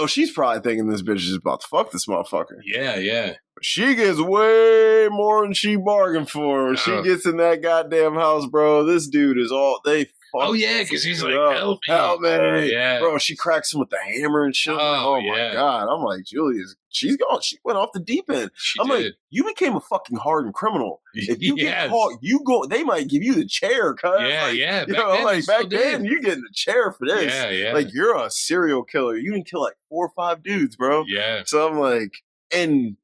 she's probably thinking this bitch is about to fuck this motherfucker.
Yeah.
But she gets way more than she bargained for. When she gets in that goddamn house, bro, this dude is all they.
Oh yeah, because he's like, help
me,
yeah,
bro. She cracks him with the hammer and shit. Oh my god, I'm like, Julia's. She went off the deep end. I'm like, you became a fucking hardened criminal. If you get caught, you go. They might give you the chair, cuz.
Yeah.
Back then, you get in the chair for this.
Yeah.
Like, you're a serial killer. You didn't kill like 4 or 5 dudes, bro.
Yeah.
So I'm like, and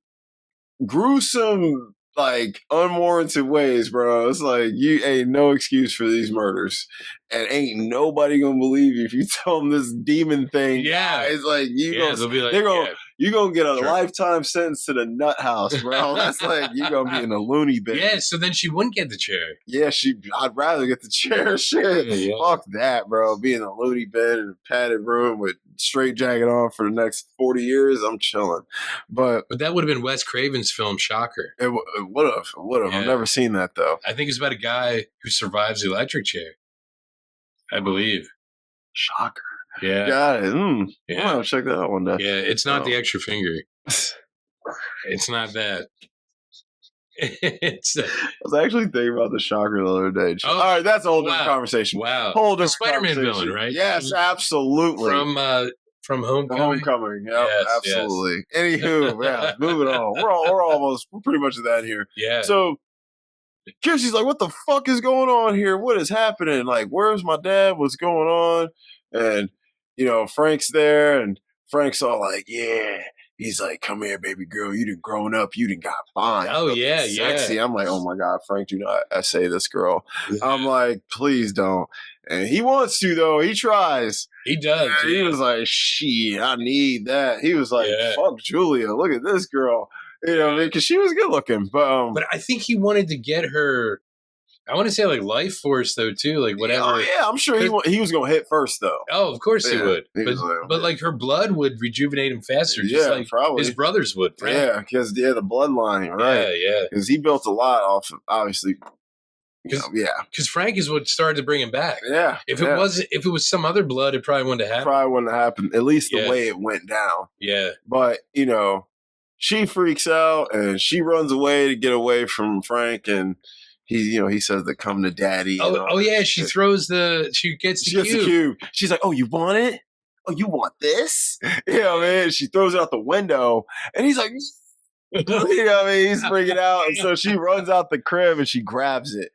gruesome, like, unwarranted ways, bro. It's like, you ain't no excuse for these murders. And ain't nobody gonna believe you if you tell them this demon thing.
Yeah.
It's like,
they'll be like,
you're gonna get a lifetime sentence to the nut house, bro. That's like, you're gonna be in a loony bin.
Yeah, so then she wouldn't get the chair.
Yeah, I'd rather get the chair. Shit.
Yeah.
Fuck that, bro. Be in a loony bin in a padded room with straight jacket on for the next 40 years, I'm chilling. But
that would have been Wes Craven's film Shocker.
It would have. I've never seen that, though.
I think it's about a guy who survives the electric chair. I believe.
Shocker.
Yeah.
Got it. Yeah. I'll check that out one day.
Yeah, it's not the extra finger. It's not that. I
was actually thinking about the Shocker the other day. All right, that's a whole different conversation.
Wow.
Whole different
Spider-Man villain, right?
Yes, absolutely.
From Homecoming.
Homecoming, yeah, yes, absolutely. Yes. Anywho, yeah, moving on. We're pretty much at that here.
Yeah.
So Kirsty's like, what the fuck is going on here? What is happening? Like, where's my dad? What's going on? And, Frank's there, and Frank's all like, yeah. He's like, come here, baby girl. You done grown up. You done got fine.
Oh, yeah,
sexy. I'm like, oh my God, Frank, do not essay this girl.
Yeah.
I'm like, please don't. And he wants to, though. He tries.
He does.
And he was like, shit, I need that. He was like, fuck Julia. Look at this girl. Because she was good looking.
But I think he wanted to get her. I want to say like life force though too, like whatever.
Oh yeah, I'm sure he was gonna hit first though.
Oh, of course he would. But like her blood would rejuvenate him faster, just like
probably.
His brothers would. Right?
Yeah, because the bloodline, right?
Yeah.
Because he built a lot off of, obviously. Because
Frank is what started to bring him back.
Yeah.
If it was some other blood, it probably wouldn't have happened.
At least the way it went down.
Yeah.
But she freaks out and she runs away to get away from Frank, and he says to come to daddy.
She gets the
cube. She's like, oh, you want it? Oh, you want this? Man. She throws it out the window, and he's like, he's freaking out. And so she runs out the crib and she grabs it,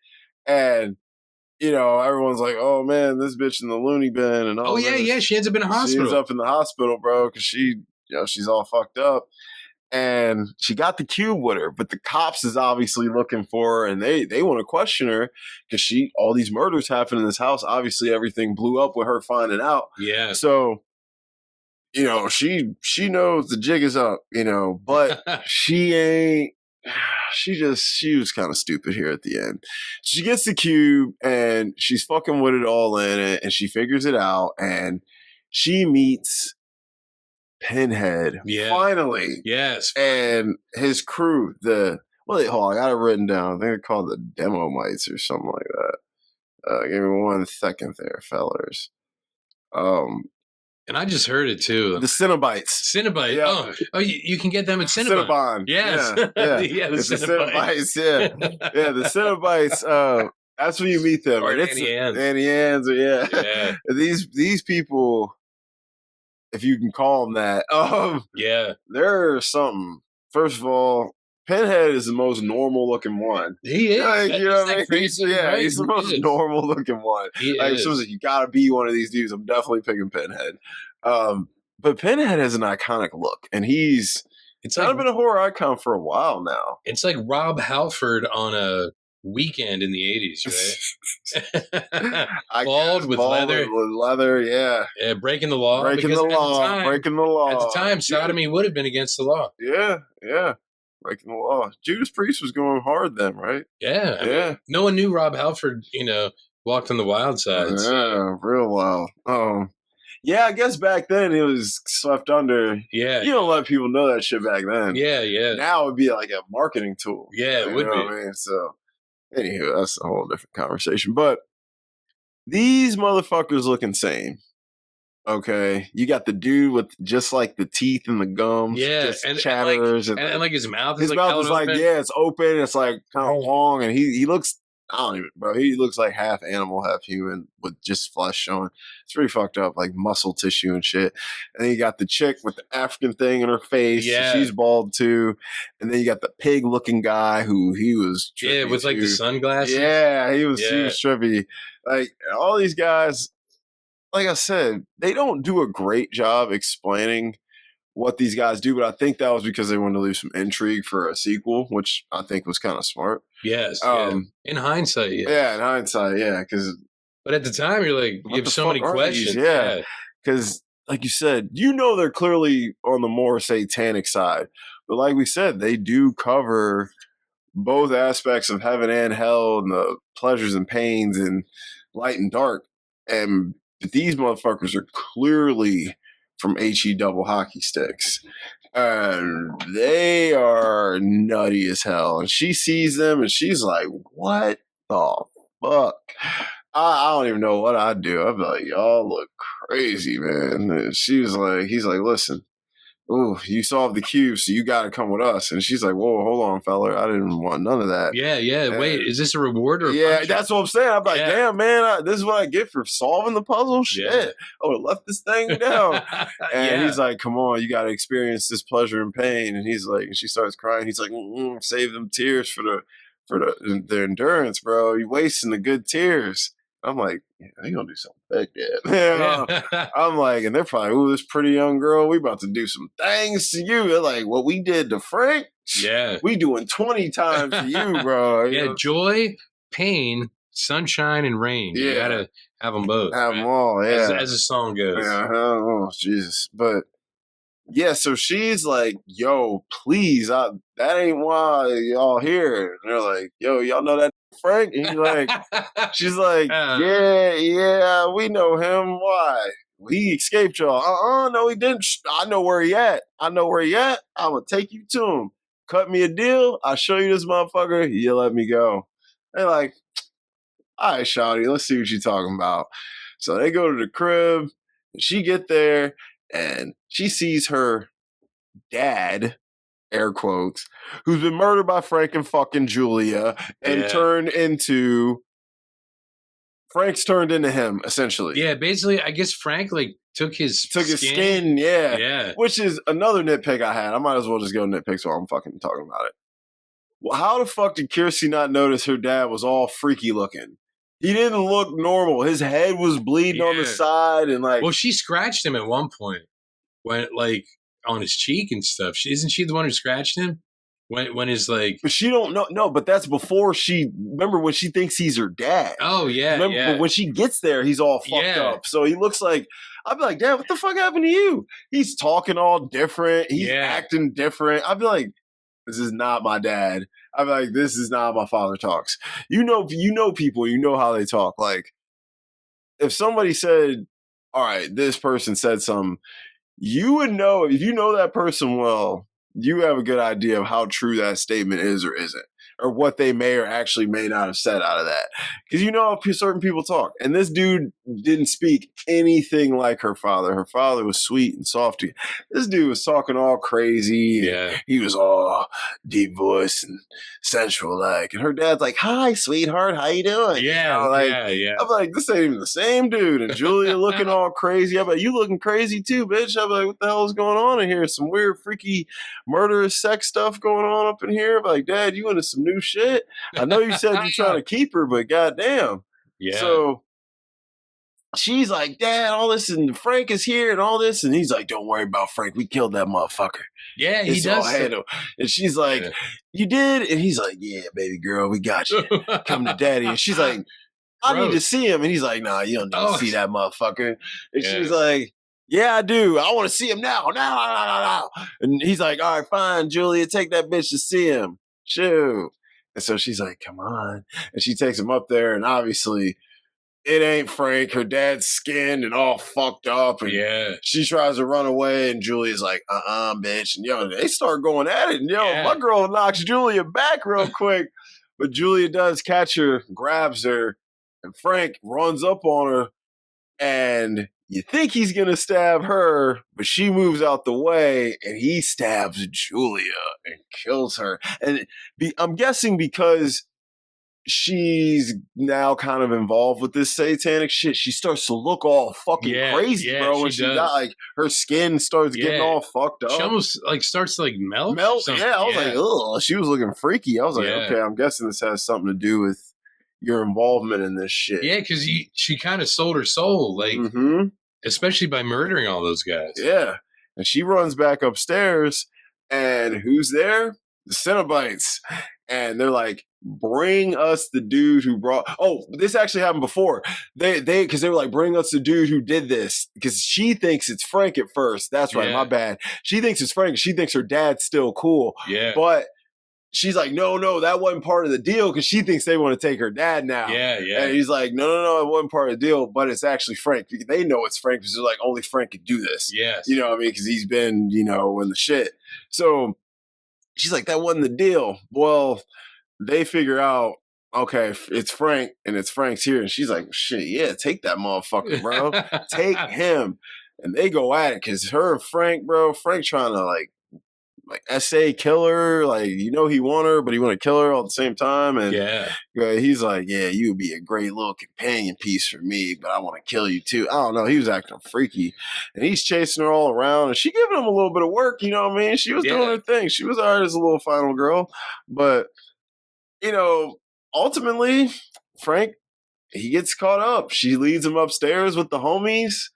and everyone's like, oh man, this bitch in the loony bin and all.
Oh yeah, she ends up in a hospital.
She ends up in the hospital, bro, because she's all fucked up. And she got the cube with her, but the cops is obviously looking for her, and they want to question her because all these murders happened in this house. Obviously, everything blew up with her finding out.
Yeah.
So, she knows the jig is up, but she ain't. She was kind of stupid here at the end. She gets the cube and she's fucking with it all in it, and she figures it out, and she meets Pinhead, finally.
Yes.
And his crew, hold on, I got it written down. I think they're called the Demo Mites or something like that. Give me 1 second there, fellers.
And I just heard it too.
The Cinnabites.
Cinnabite.
Yeah.
Oh, you can get them at Cinnabon.
Cinnabon.
Yes.
Yeah.
The
Cinnabites. Yeah, the Cinnabites. That's when you meet them.
Or Annie Ann's.
Annie Ann's, yeah. These people, if you can call them that. They're something. First of all, Pinhead is the most normal looking one.
He is.
You know what I mean? He's the most normal looking one. You gotta be one of these dudes. I'm definitely picking Pinhead. But Pinhead has an iconic look, and he's kind of been a horror icon for a while now.
It's like Rob Halford on a weekend in the 80s, right? Bald with leather,
yeah.
Yeah, breaking the law.
Breaking the law. At
the time, sodomy would have been against the law.
Yeah. Breaking the law. Judas Priest was going hard then, right?
Yeah. I mean, no one knew Rob Halford, walked on the wild side.
Yeah, real wild. Yeah, I guess back then it was swept under.
Yeah.
You don't let people know that shit back then.
Yeah.
Now it would be like a marketing tool.
Yeah, it would be.
What I mean? So, anywho, that's a whole different conversation. But these motherfuckers look insane. Okay, you got the dude with just like the teeth and the gums,
and
chatters,
and like his mouth.
His mouth is like it's open. It's like kind of long, and he looks. I don't even, bro. He looks like half animal, half human, with just flesh showing. It's pretty fucked up, like muscle tissue and shit. And then you got the chick with the African thing in her face.
Yeah,
she's bald too. And then you got the pig-looking guy who he was.
With like the sunglasses.
Yeah, he was trippy. Like all these guys. Like I said, they don't do a great job explaining what these guys do, but I think that was because they wanted to leave some intrigue for a sequel, which I think was kind of smart.
Yes. In hindsight, yeah.
Yeah, in hindsight, yeah.
But at the time, you're like, you have so many questions.
Yeah. Because, like you said, they're clearly on the more satanic side. But like we said, they do cover both aspects of heaven and hell and the pleasures and pains and light and dark. And these motherfuckers are clearly from HE double hockey sticks. And they are nutty as hell. And she sees them and she's like, what the fuck? I don't even know what I'd do. I'd be like, y'all look crazy, man. And he's like, listen, ooh, you solved the cube, so you got to come with us. And she's like, whoa, hold on, fella. I didn't want none of that.
Yeah. And wait, is this a reward or a
punishment? That's what I'm saying. I'm like, damn, man, this is what I get for solving the puzzle? Shit. I would have left this thing down. And he's like, come on, you got to experience this pleasure and pain. And he's like, and she starts crying. He's like, save them tears for the endurance, bro. You're wasting the good tears. I'm like, they gonna do something big, Dad. I'm like, and they're probably, ooh, this pretty young girl, we about to do some things to you. They're like, what we did to Frank, we doing 20 times to you, bro.
You know? Joy, pain, sunshine, and rain. You gotta have them both.
Have them all,
as the song goes.
Oh, Jesus. But yeah, so she's like, yo, please, that ain't why y'all here. And they're like, yo, y'all know that Frank? And he's like, she's like, yeah, we know him. Why? He escaped y'all. No, he didn't. I know where he at. I'm gonna take you to him. Cut me a deal. I'll show you this motherfucker. You let me go. They're like, all right, shawty, let's see what you're talking about. So they go to the crib. And she get there, and she sees her dad, air quotes, who's been murdered by Frank and fucking Julia and Frank's turned into him, essentially.
Yeah, basically, I guess Frank took his
skin. Yeah. Which is another nitpick I had. I might as well just go nitpicks while I'm fucking talking about it. Well, how the fuck did Kirsty not notice her dad was all freaky looking? He didn't look normal. His head was bleeding on the side and well,
she scratched him at one point when on his cheek and stuff. Isn't she the one who scratched him? When his like,
but she don't know. No, but that's before she. Remember when she thinks he's her dad?
oh yeah,
remember,
yeah.
But when she gets there, he's all fucked up. So he looks like. I'd be like, Dad, what the fuck happened to you? He's talking all different. He's acting different. I'd be like, this is not my dad. I'd be like, this is not how my father talks. You know people. You know how they talk. Like, if somebody said, all right, this person said something, you would know, if you know that person well, you have a good idea of how true that statement is or isn't, or what they may or actually may not have said out of that. Because you know how certain people talk. And this dude didn't speak anything like her father. Her father was sweet and soft. This dude was talking all crazy.
Yeah.
He was all deep voice and sensual like. And her dad's like, hi, sweetheart, how you doing?
Yeah,
I'm like, this ain't even the same dude. And Julia looking all crazy. I'm like, you looking crazy too, bitch. I'm like, what the hell is going on in here? Some weird, freaky, murderous sex stuff going on up in here. I'm like, Dad, you into some new shit? I know you said you're trying to keep her, but goddamn.
Yeah.
So she's like, Dad, all this, and Frank is here and all this. And he's like, don't worry about Frank. We killed that motherfucker.
Yeah, he does.
And she's like, you did? And he's like, yeah, baby girl, we got you. Come to daddy. And she's like, I need to see him. And he's like, nah, you don't need to see that motherfucker. And she's like, yeah, I do. I want to see him now. Now. And he's like, all right, fine, Julia, take that bitch to see him. Shoot. And so she's like, come on. And she takes him up there, and obviously it ain't Frank. Her dad's skinned and all fucked up. And she tries to run away, and Julia's like, bitch. And they start going at it. And my girl knocks Julia back real quick. But Julia does catch her, grabs her, and Frank runs up on her. And you think he's going to stab her, but she moves out the way, and he stabs Julia and kills her. And I'm guessing because she's now kind of involved with this satanic shit, she starts to look all fucking crazy, bro. When she got, like, her skin starts getting all fucked up.
She almost like starts to like melt.
Yeah, I was like, ugh. She was looking freaky. I was like, okay, I'm guessing this has something to do with your involvement in this shit.
Yeah, because she kind of sold her soul, like, especially by murdering all those guys.
Yeah, and she runs back upstairs, and who's there? The Cenobites. And they're like, bring us the dude who brought. Oh, this actually happened before. Because they were like, bring us the dude who did this. Because she thinks it's Frank at first. That's right, my bad. She thinks it's Frank. She thinks her dad's still cool.
Yeah,
but she's like, no, that wasn't part of the deal, because she thinks they want to take her dad now.
Yeah.
And he's like, no, it wasn't part of the deal, but it's actually Frank. They know it's Frank because they're like, only Frank could do this.
Yes.
You know what I mean? Because he's been, in the shit. So she's like, that wasn't the deal. Well, they figure out, okay, it's Frank, and it's Frank's here. And she's like, shit, yeah, take that motherfucker, bro. Take him. And they go at it because her and Frank, bro, Frank trying to like SA kill her, like, he want her, but he want to kill her all at the same time. And he's like, yeah, you would be a great little companion piece for me, but I want to kill you too. I don't know. He was acting freaky, and he's chasing her all around, and she giving him a little bit of work. You know what I mean? She was doing her thing. She was all right as a little final girl, but ultimately, Frank, he gets caught up. She leads him upstairs with the homies.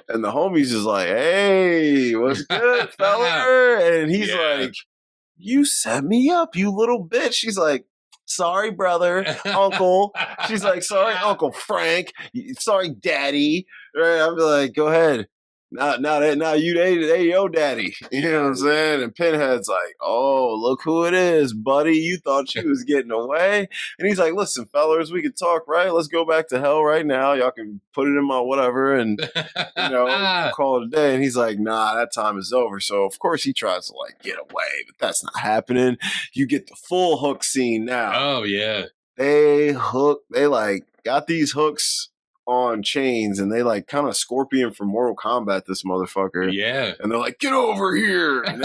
And the homies is like, hey, what's good, fella? And he's like, you set me up, you little bitch. She's like, sorry, brother, uncle. She's like, sorry, Uncle Frank. Sorry, daddy. Right? I'm like, go ahead. Now you they your daddy. You know what I'm saying? And Pinhead's like, oh, look who it is, buddy. You thought you was getting away. And he's like, listen, fellas, we can talk, right? Let's go back to hell right now. Y'all can put it in my whatever and call it a day. And he's like, nah, that time is over. So of course he tries to like get away, but that's not happening. You get the full hook scene now.
Oh yeah.
They like got these hooks on chains, and they like kind of Scorpion from Mortal Kombat this motherfucker.
Yeah.
And they're like, get over here. And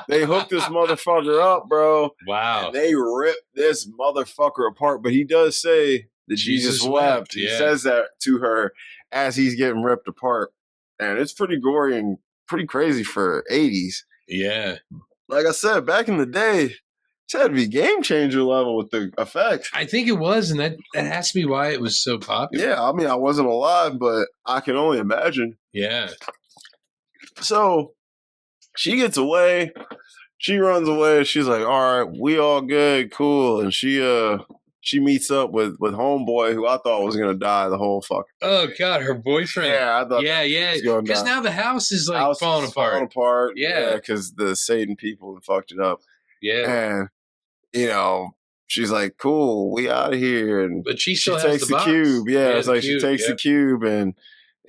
they hook this motherfucker up, bro.
Wow.
And they rip this motherfucker apart. But he does say that Jesus wept. He says that to her as he's getting ripped apart. And it's pretty gory and pretty crazy for 80s.
Yeah.
Like I said, back in the day, it had to be game changer level with the effects.
I think it was, and that has to be why it was so popular.
Yeah, I mean, I wasn't alive, but I can only imagine.
Yeah.
So, she gets away. She runs away. She's like, all right, we all good, cool. And she meets up with homeboy, who I thought was gonna die the whole fucking.
Oh God, her boyfriend.
Yeah, I thought.
Yeah. Because now the house is like falling apart.
Yeah, because the Satan people have fucked it up.
Yeah,
and she's like, cool, we out of here. And
but she
takes the
box.
cube. Yeah, it's like
cube,
she takes the cube, and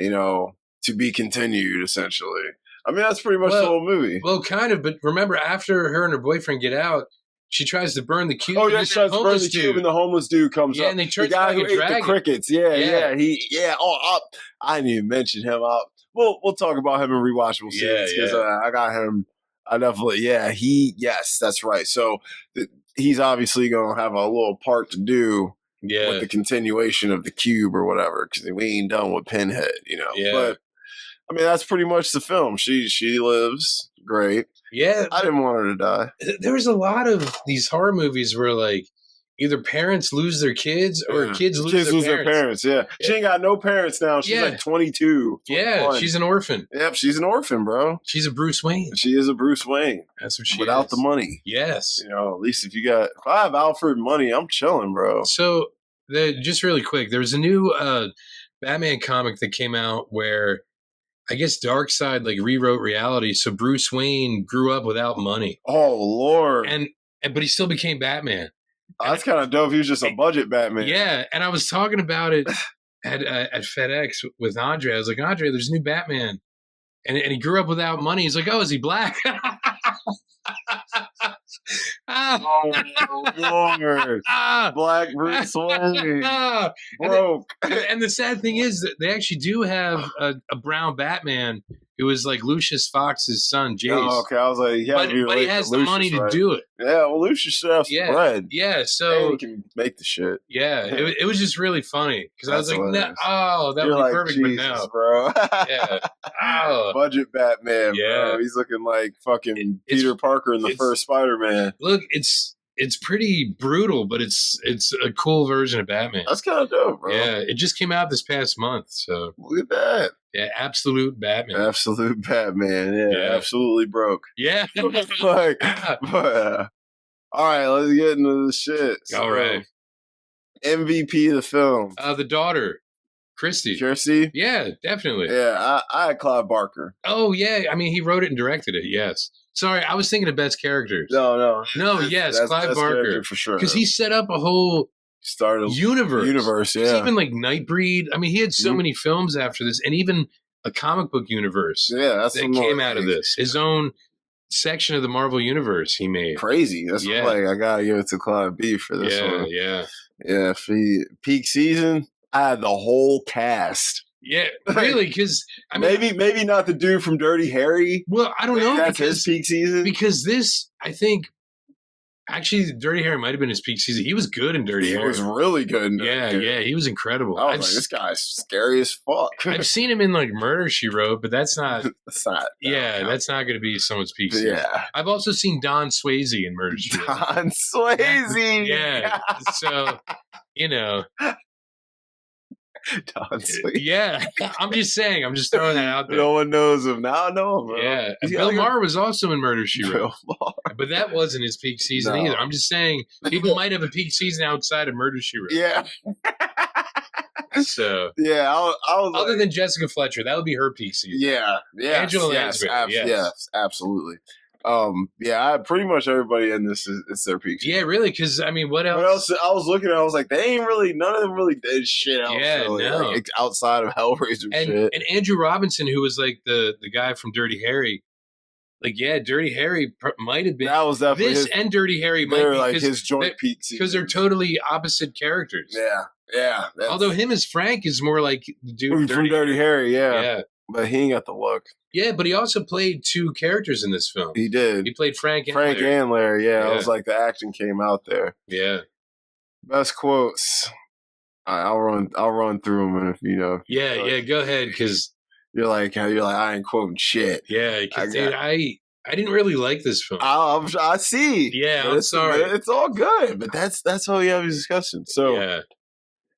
to be continued, essentially. I mean, that's pretty much the whole movie.
Well, kind of, but remember, after her and her boyfriend get out, she tries to burn the cube.
Oh, yeah, she tries to burn the cube, and the homeless dude comes up.
Yeah, and they turn
the guy
like
who ate the crickets. Yeah. I didn't even mention him. We'll talk about him in rewatchable scenes, because I got him. I definitely, yes, that's right. So he's obviously going to have a little part to do with the continuation of the cube or whatever, because we ain't done with Pinhead,
Yeah.
But I mean, that's pretty much the film. She lives great.
Yeah.
I didn't want her to die.
There was a lot of these horror movies where, like, either parents lose their kids or kids lose their parents.
Yeah. She ain't got no parents now. She's like 22. 21.
Yeah, she's an orphan.
Yep, she's an orphan, bro.
She's a Bruce Wayne.
She is a Bruce Wayne.
That's what she
Without
is.
the money.
Yes.
At least if I have Alfred money, I'm chilling, bro.
So, just really quick, there was a new Batman comic that came out where I guess Darkseid like rewrote reality, so Bruce Wayne grew up without money.
Oh Lord!
But he still became Batman.
That's kind of dope. He was just a budget Batman.
Yeah, and I was talking about it at FedEx with Andre. I was like, Andre, there's a new Batman, and he grew up without money. He's like, oh, is he black?
Oh Lord! Black Bruce Wayne broke.
And the sad thing is that they actually do have a brown Batman who is like Lucius Fox's son, Jace.
Oh, okay. I was like,
but he has the money to do it.
Yeah, well, Lucius should have some bread.
Yeah, so
he can make the shit.
Yeah, it was just really funny because I was like, that would be
like,
perfect,
Jesus,
but no,
bro.
Yeah,
budget Batman.
Yeah,
bro. He's looking like fucking Peter Parker in the first Spider-Man.
Look, it's pretty brutal, but it's a cool version of Batman.
That's kind of dope, bro.
Yeah, it just came out this past month, so
look at that.
Yeah, absolute Batman.
Absolute Batman. Yeah. Absolutely broke.
Yeah.
All right, let's get into the shit.
All right.
MVP of the film.
The daughter, Christy.
Kirsty?
Yeah, definitely.
Yeah, I had Clive Barker.
Oh, yeah. I mean, he wrote it and directed it, yes. Sorry, I was thinking of best characters.
No,
yes, Clive Barker.
For sure.
Because he set up a whole universe.
Yeah.
It's even like Nightbreed. I mean, he had so many films after this, and even a comic book universe
that
came out of this. His own section of the Marvel universe he made.
Crazy. That's like, I gotta give it to Clive B for this one. Yeah. For peak season, I had the whole cast.
Yeah, really, because I mean,
maybe not the dude from Dirty Harry.
Well, I don't know.
That's his peak season.
Because this, I think, actually, Dirty Harry might have been his peak season. He was good in Dirty Harry.
He was really good in Dirty Harry.
Yeah, he was incredible.
I was like, this guy's scary as fuck.
I've seen him in like Murder, She Wrote, but that's not.
That's not.
That's not going to be someone's peak season.
Yeah.
I've also seen Don Swayze in Murder, She Wrote.
Don Swayze.
Yeah. So,
Don Swayze.
Yeah, I'm just saying. I'm just throwing that out there.
No one knows him. Now I know him, bro.
Yeah, and Bill Maher was also in Murder, She Wrote. But that wasn't his peak season either. I'm just saying people might have a peak season outside of Murder, She Wrote.
Yeah.
So
yeah, I was
other than Jessica Fletcher, that would be her peak season.
Yeah,
Angela Lansbury.
Yes, absolutely. I pretty much everybody in this is their peak season.
Yeah, really, because I mean, what else?
What else? I was looking at, I was like, they ain't really, none of them really did shit else.
Yeah,
really,
no.
like, outside of Hellraiser shit.
And Andrew Robinson, who was like the guy from Dirty Harry. Like, yeah, Dirty Harry might have been.
That was definitely
this, and Dirty Harry might be
like his joint peak season
because they're totally opposite characters.
Yeah.
Although him as Frank is more like the dude
from Dirty Harry.
Yeah,
but he ain't got the look.
Yeah, but he also played two characters in this film.
He did.
He played Frank and
Larry. Yeah, it was like the acting came out there.
Yeah.
Best quotes. I'll run through them, and if you know.
Yeah. Go ahead, because
you're like I ain't quoting shit.
Yeah, because I didn't really like this film.
I see.
Yeah, I'm sorry.
It's all good, but that's how we have these discussions. So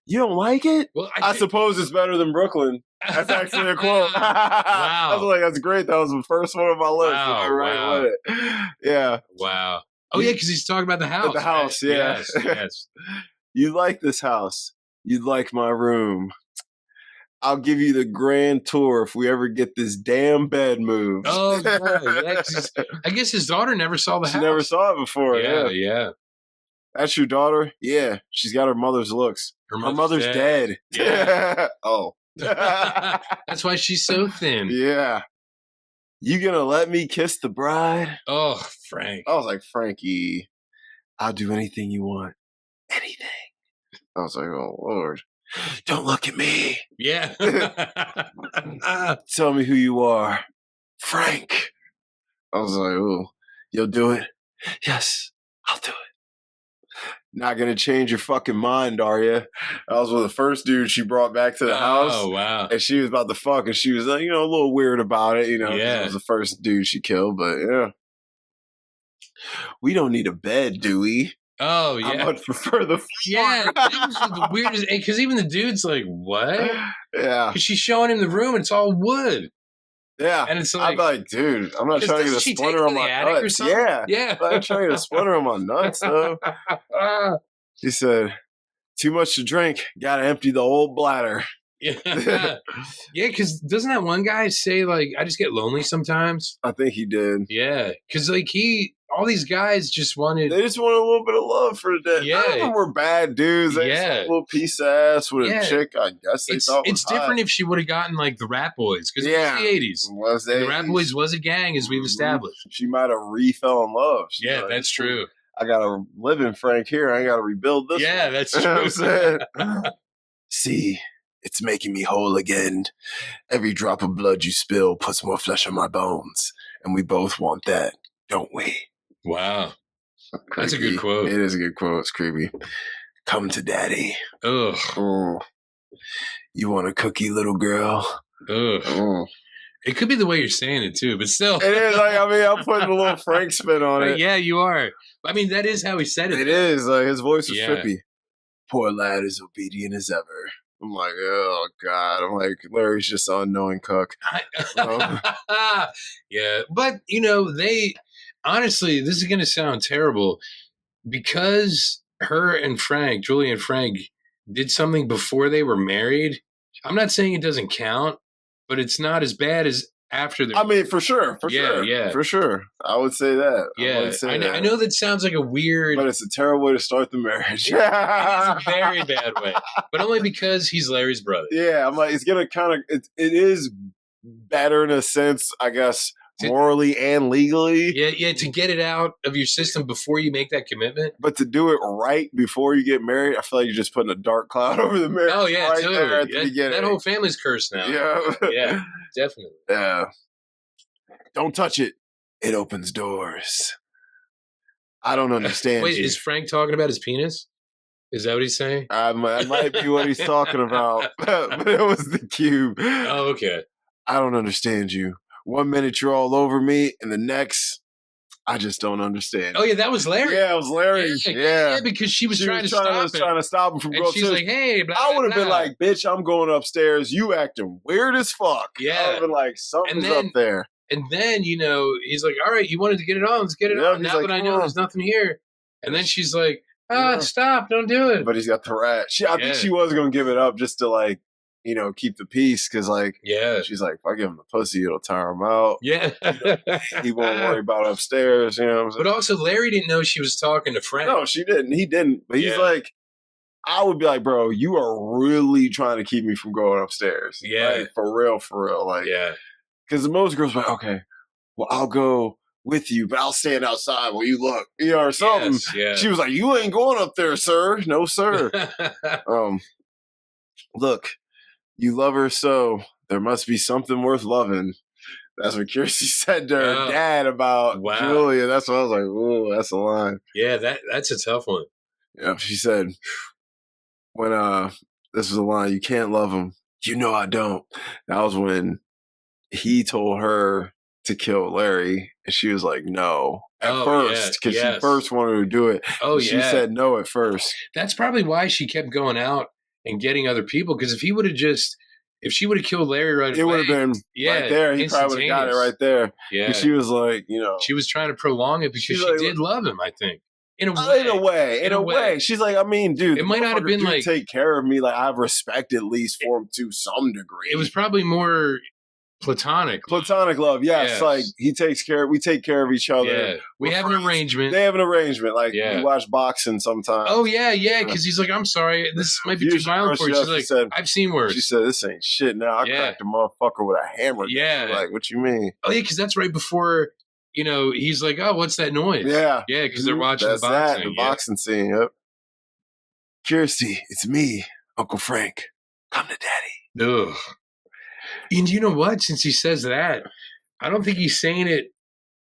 you don't like it?
Well,
I suppose it's better than Brooklyn. That's actually a quote. I was
Wow.
like, that's great. That was the first one on my list.
Wow,
Right
wow.
with it. Yeah.
Wow. Oh yeah, because he's talking about the
At
house.
the house,
right?
yeah.
Yes, yes.
You like this house. You'd like my room. I'll give you the grand tour if we ever get this damn bed moved.
Oh yeah. 'Cause I guess his daughter never saw the
She
house.
never saw it before.
Yeah,
Yeah.
yeah.
That's your daughter? Yeah. She's got her mother's looks. Her mother's dead.
Yeah.
Oh.
That's why she's so thin.
Yeah. You gonna let me kiss the bride?
Oh, Frank.
I was like, Frankie, I'll do anything you want. Anything. I was like, oh, Lord. Don't look at me.
Yeah.
Tell me who you are. Frank. I was like, oh, you'll do it? Yes, I'll do it. Not gonna change your fucking mind, are you? I was with the first dude she brought back to the house.
Oh, wow.
And she was about to fuck, and she was, a little weird about it, 'cause
Yeah.
it was the first dude she killed, but yeah. We don't need a bed, do we?
Oh,
I
yeah.
much prefer the floor.
Yeah. That was the weirdest. Because even the dude's like, what?
Yeah.
Because she's showing him the room, and it's all wood.
Yeah.
And it's
I'm
like,
like, dude, I'm not trying to get a
doesn't she take
splinter
it
on
to the
my
attic or
nuts.
something?
Yeah.
Yeah.
I'm trying to get a splinter on my nuts, though. He said, too much to drink. Gotta empty the old bladder.
Yeah. Yeah, because doesn't that one guy say, like, I just get lonely sometimes?
I think he did.
Yeah. Because, like, all these guys just wanted.
They just wanted a little bit of love for the day.
Yeah.
None of them were bad dudes. They just
Yeah.
had a little piece of ass with
Yeah.
a chick, I guess they thought was
It's different if she would have gotten, like, the Rat Boys. Because
Yeah.
it was the 80s.
Was
And the Rat Boys was a gang, as we've established.
She might have re-fell in love. She's
Yeah,
like,
that's true.
I got to live in Frank here. I got to rebuild this.
Yeah,
one.
that's
You know what I'm
true.
saying? See, it's making me whole again. Every drop of blood you spill puts more flesh on my bones. And we both want that, don't we?
Wow. That's a
Creepy.
good quote.
It is a good quote. It's creepy. Come to daddy.
Ugh.
Oh. You want a cookie, little girl?
Ugh.
Oh.
It could be the way you're saying it, too, but still.
It is. I'm putting a little Frank spin on it.
Yeah, you are. I mean, that is how he said it.
It is. His voice was
Yeah.
trippy. Poor lad is obedient as ever. I'm like, oh, God. I'm like, Larry's just an unknowing cuck.
Yeah. But, honestly, this is going to sound terrible because her and Frank, Julie and Frank, did something before they were married. I'm not saying it doesn't count, but it's not as bad as after they're
I mean, for sure.
Yeah.
For sure. I would say that.
Yeah. I know that sounds like a weird.
But it's a terrible way to start the marriage.
It is a very bad way. But only because he's Larry's brother.
Yeah. I'm like, it's going to kind of, it is better in a sense, I guess, morally and legally.
Yeah, to get it out of your system before you make that commitment.
But to do it right before you get married, I feel like you're just putting a dark cloud over the marriage.
Oh, yeah,
right
totally.
there at the beginning.
That whole family's cursed now.
Yeah.
Yeah, definitely.
Yeah. Don't touch it. It opens doors. I don't understand.
Wait,
you.
is Frank talking about his penis? Is that what he's saying?
That might be what he's talking about. But it was the cube.
Oh, okay.
I don't understand you. 1 minute you're all over me, and the next, I just don't understand.
Oh, yeah, that was Larry.
Yeah, it was Larry. Yeah.
Yeah, because she was trying to stop him.
from
And
going
she's like, hey, blah,
I would have
blah,
been
blah.
like, bitch, I'm going upstairs. You acting weird as fuck.
Yeah.
I would have been like, something's up there.
And then, he's like, all right, you wanted to get it on. Let's get it
Yeah,
on.
he's
Now
like,
that I
come
know
on.
there's nothing here. And then she's like,
Yeah.
stop, don't do it.
But he's got the rat. I think she was going to give it up just to, keep the peace. Because,
Yeah.
she's like, if I give him the pussy, it'll tire him out.
Yeah.
He won't worry about upstairs. You know what I'm saying?
But also, Larry didn't know she was talking to Frank.
No, she didn't. He didn't. But he's like, I would be like, bro, you are really trying to keep me from going upstairs.
Yeah.
For real.
Yeah.
Because most girls are like, okay, well, I'll go with you, but I'll stand outside while you look, or something.
Yes, yeah.
She was like, you ain't going up there, sir. No, sir. Look, you love her so there must be something worth loving. That's what Kirsty said to her dad about Julia. That's what I was like, ooh, that's a line.
Yeah, that's a tough one.
Yeah, she said, when this was a line, you can't love him. You know I don't. That was when he told her to kill Larry, and she was like, no. At first, because she first wanted to do it.
Oh,
she said no at first.
That's probably why she kept going out and getting other people, because if he would have just if she would have killed Larry right away,
it would have been right there. He probably would have got it right there.
Yeah,
she was like,
she was trying to prolong it because she did love him. I think in a way.
She's like, I mean, dude,
it might not have been like
take care of me. Like I have respect at least for him to some degree.
It was probably more platonic
love. Yes. Like we take care of each other.
Yeah, we have an arrangement.
They have an arrangement. Like we watch boxing sometimes.
Oh yeah, because he's like, I'm sorry, this might be too violent for you. She's like, I've seen worse.
She said, this ain't shit. Now I cracked a motherfucker with a hammer. Like, what you mean?
Oh yeah, because that's right before he's like, oh, what's that noise?
Yeah,
because they're watching the boxing.
The boxing scene. Yep. Kirsty, it's me, Uncle Frank. Come to Daddy.
Ugh. And you know what? Since he says that, I don't think he's saying it.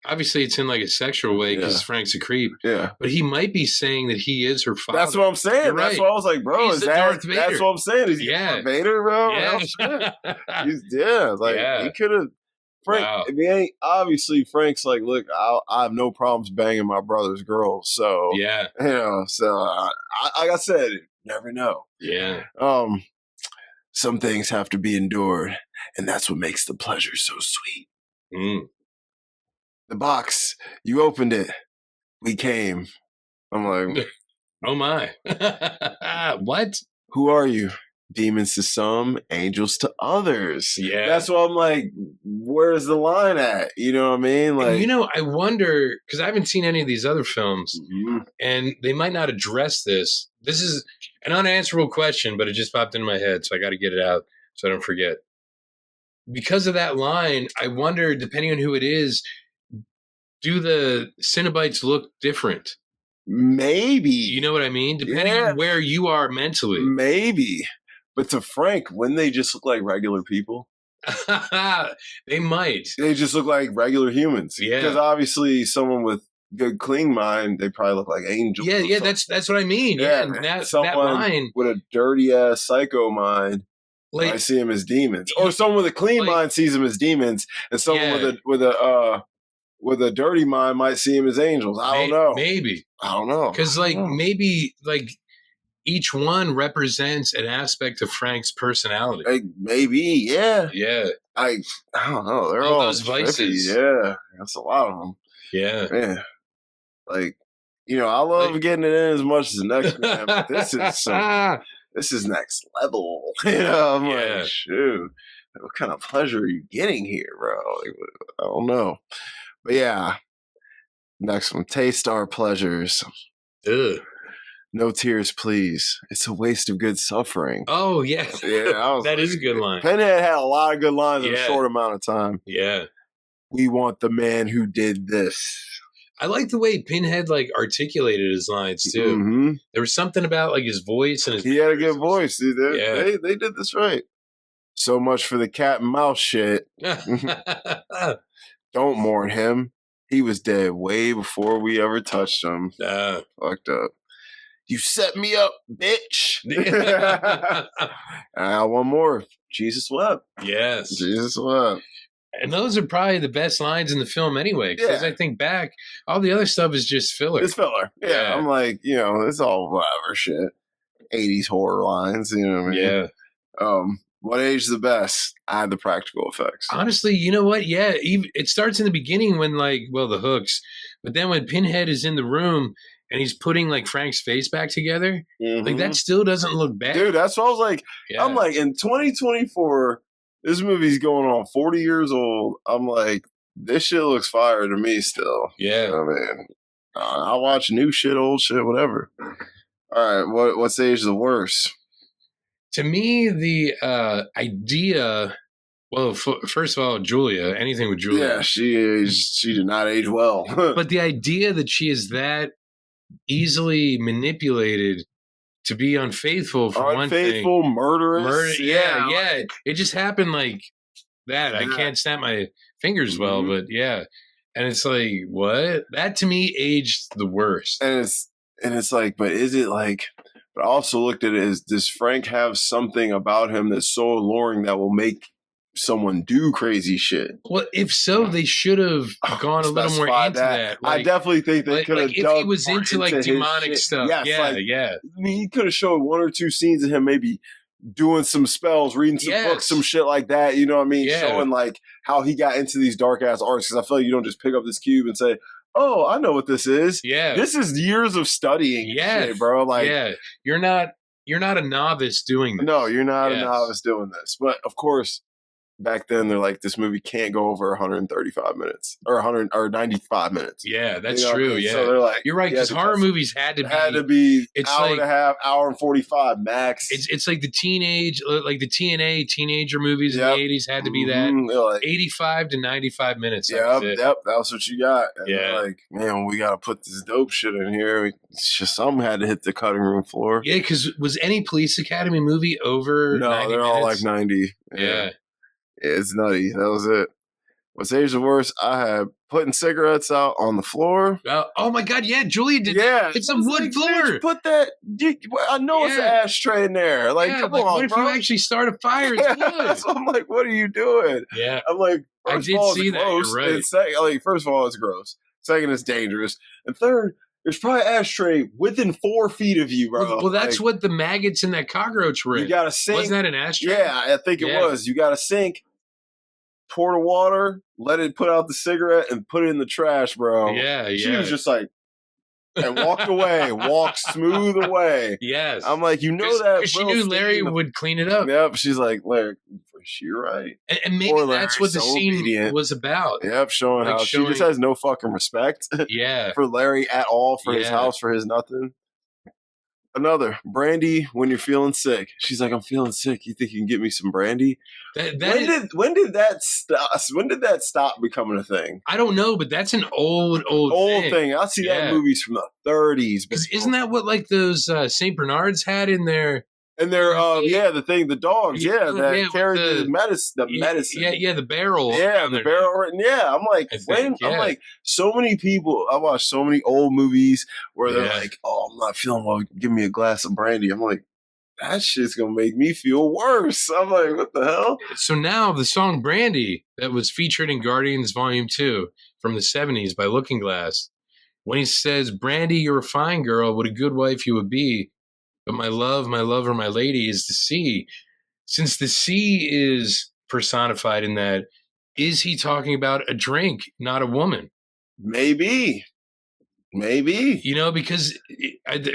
Obviously, it's in like a sexual way because Frank's a creep.
Yeah.
But he might be saying that he is her father.
That's what I'm saying.
You're
That's
right.
what I was like, bro.
He's Darth Vader.
That's what I'm saying. Is he Darth Vader, bro?
Yeah.
He could have. Frank, if he ain't, obviously, Frank's like, look, I have no problems banging my brother's girls. So, like I said, you never know.
Yeah.
Some things have to be endured, and that's what makes the pleasure so sweet.
Mm.
The box, you opened it. We came. I'm like,
oh my. What?
Who are you? Demons to some, angels to others.
Yeah.
That's why I'm like, where's the line at? You know what I mean? Like,
and I wonder, because I haven't seen any of these other films, and they might not address this. This is an unanswerable question, but it just popped into my head, so I got to get it out so I don't forget. Because of that line, I wonder, depending on who it is, do the Cenobites look different?
Maybe.
You know what I mean? Depending on where you are mentally.
Maybe. But to Frank, wouldn't they just look like regular people?
They might.
They just look like regular humans. Yeah. Because obviously someone with good clean mind, they probably look like angels.
Yeah, that's what I mean. Yeah, that line
with a dirty ass psycho mind, like, I see him as demons. Or someone with a clean mind sees them as demons, and someone with a dirty mind might see him as angels. I don't know.
Maybe.
I don't know.
Because maybe each one represents an aspect of Frank's personality.
Like, maybe, yeah.
Yeah.
I don't know. They're all
those vices.
Yeah. That's a lot of them.
Yeah.
Man. Like, I love getting it in as much as the next man, but this is next level. I'm like, shoot, what kind of pleasure are you getting here, bro? Like, I don't know. But yeah. Next one, taste our pleasures.
Ugh.
No tears, please. It's a waste of good suffering.
Oh, yeah. That is a good line.
Pinhead had a lot of good lines in a short amount of time.
Yeah.
We want the man who did this.
I like the way Pinhead articulated his lines too. Mm-hmm. There was something about his voice and his.
He had a good voice. Dude. They did this right. So much for the cat and mouse shit. Don't mourn him. He was dead way before we ever touched him. Fucked up. You set me up, bitch. One more. Jesus wept.
Yes.
Jesus wept.
And those are probably the best lines in the film anyway. Because I think back, all the other stuff is just filler.
It's filler. Yeah. I'm like, it's all whatever shit. 80s horror lines, you know what I mean? Yeah. What age is the best? I had the practical effects.
Honestly, you know what? Yeah. It starts in the beginning when the hooks. But then when Pinhead is in the room and he's putting Frank's face back together, that still doesn't look bad.
Dude, that's what I was like. Yeah. I'm like, in 2024... this movie's going on 40 years old. I'm like, this shit looks fire to me still.
Yeah.
I mean, I watch new shit, old shit, whatever. All right, what stage is the worst?
To me, the idea... Well, first of all, Julia. Anything with Julia.
Yeah, she did not age well.
But the idea that she is that easily manipulated... to be unfaithful for one thing.
Unfaithful, murderous.
Yeah. It just happened like that. Yeah. I can't snap my fingers well, but yeah. And it's like, what? That to me aged the worst.
And it's like, but is it but I also looked at it as, does Frank have something about him that's so alluring that will make someone do crazy shit?
Well, if so, they should have gone a little more into that.
I definitely think they could have
if he was into demonic stuff. Yes,
I mean, he could have showed one or two scenes of him maybe doing some spells, reading some books, some shit like that. You know what I mean?
Yeah.
Showing like how he got into these dark ass arts. Because I feel like you don't just pick up this cube and say, "Oh, I know what this is."
Yeah,
this is years of studying. Shit, bro. Like,
you're not a novice doing this.
No, you're not a novice doing this. But of course, back then they're like, this movie can't go over 135 minutes or 100 or 95 minutes.
Yeah, that's true. Yeah,
so they're like,
you're right, because horror movies had to be
it's hour and a half, hour and 45 max.
It's like the TNA teenager movies in the 80s had to be that like 85 to 95 minutes.
Yep, that's what you got. And like, man, we got to put this dope shit in here. It's just something had to hit the cutting room floor.
Yeah, because was any Police Academy movie over?
No,
90
they're
minutes?
all like 90.
Yeah.
It's nutty. That was it. What's age the worst? I had putting cigarettes out on the floor.
Oh my God! Yeah, Julia did.
Yeah,
it's a wood floor.
Put that. I know it's an ashtray in there. Like, come on,
what if
bro?
you actually start a fire? It's wood.
That's what I'm like. What are you doing?
Yeah,
I'm like.
I did see that. You're right.
Like, first of all, it's gross. Second, it's dangerous. And third, there's probably an ashtray within 4 feet of you, bro.
Well, that's what the maggots in that cockroach were in.
You got to sink.
Wasn't that an ashtray?
Yeah, I think it was. You got to sink. Pour the water, let it put out the cigarette, and put it in the trash, bro.
Yeah.
She was just like, and walked away, walked smooth away.
Yes.
I'm like, you know that.
Because she knew Larry would clean it up.
Yep. She's like, Larry, you're right.
And maybe that's what the scene was about.
Yep. Showing how she just has no fucking respect.
Yeah.
For Larry at all, for his house, for his nothing. Another brandy when you're feeling sick. She's like, I'm feeling sick. You think you can get me some brandy? When did that stop? When did that stop becoming a thing?
I don't know, but that's an old
thing. I see that movies from the 30s.
Because isn't that what like those Saint Bernards had in their?
And they're the dogs, that carried the medicine.
The barrel.
Yeah, the barrel. Yeah, I'm like, I'm like, so many people. I watched so many old movies where they're like, "Oh, I'm not feeling well. Give me a glass of brandy." I'm like, that shit's gonna make me feel worse. I'm like, what the hell?
So now the song "Brandy" that was featured in Guardians Volume 2 from the '70s by Looking Glass, when he says, "Brandy, you're a fine girl. What a good wife you would be. But my love, my lover, my lady is the sea." Since the sea is personified in that, is he talking about a drink, not a woman?
Maybe.
You know, because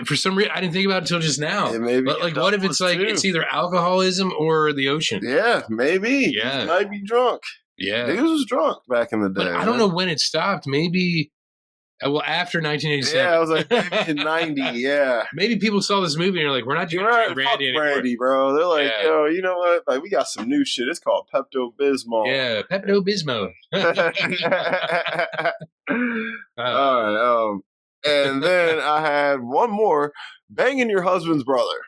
for some reason, I didn't think about it until just now. But like, what if it's like, it's either alcoholism or the ocean?
Yeah, maybe.
Yeah.
He might be drunk.
Yeah.
He was drunk back in the day.
But I don't know when it stopped. Maybe... Well, after 1987.
Yeah, I was like, maybe in 90, yeah.
Maybe people saw this movie and are like, we're not doing brandy anymore.
Brandy, bro. They're like, yo, you know what? Like, we got some new shit. It's called Pepto-Bismol.
Yeah, Pepto-Bismol.
All right. And then I had one more. Banging your husband's brother.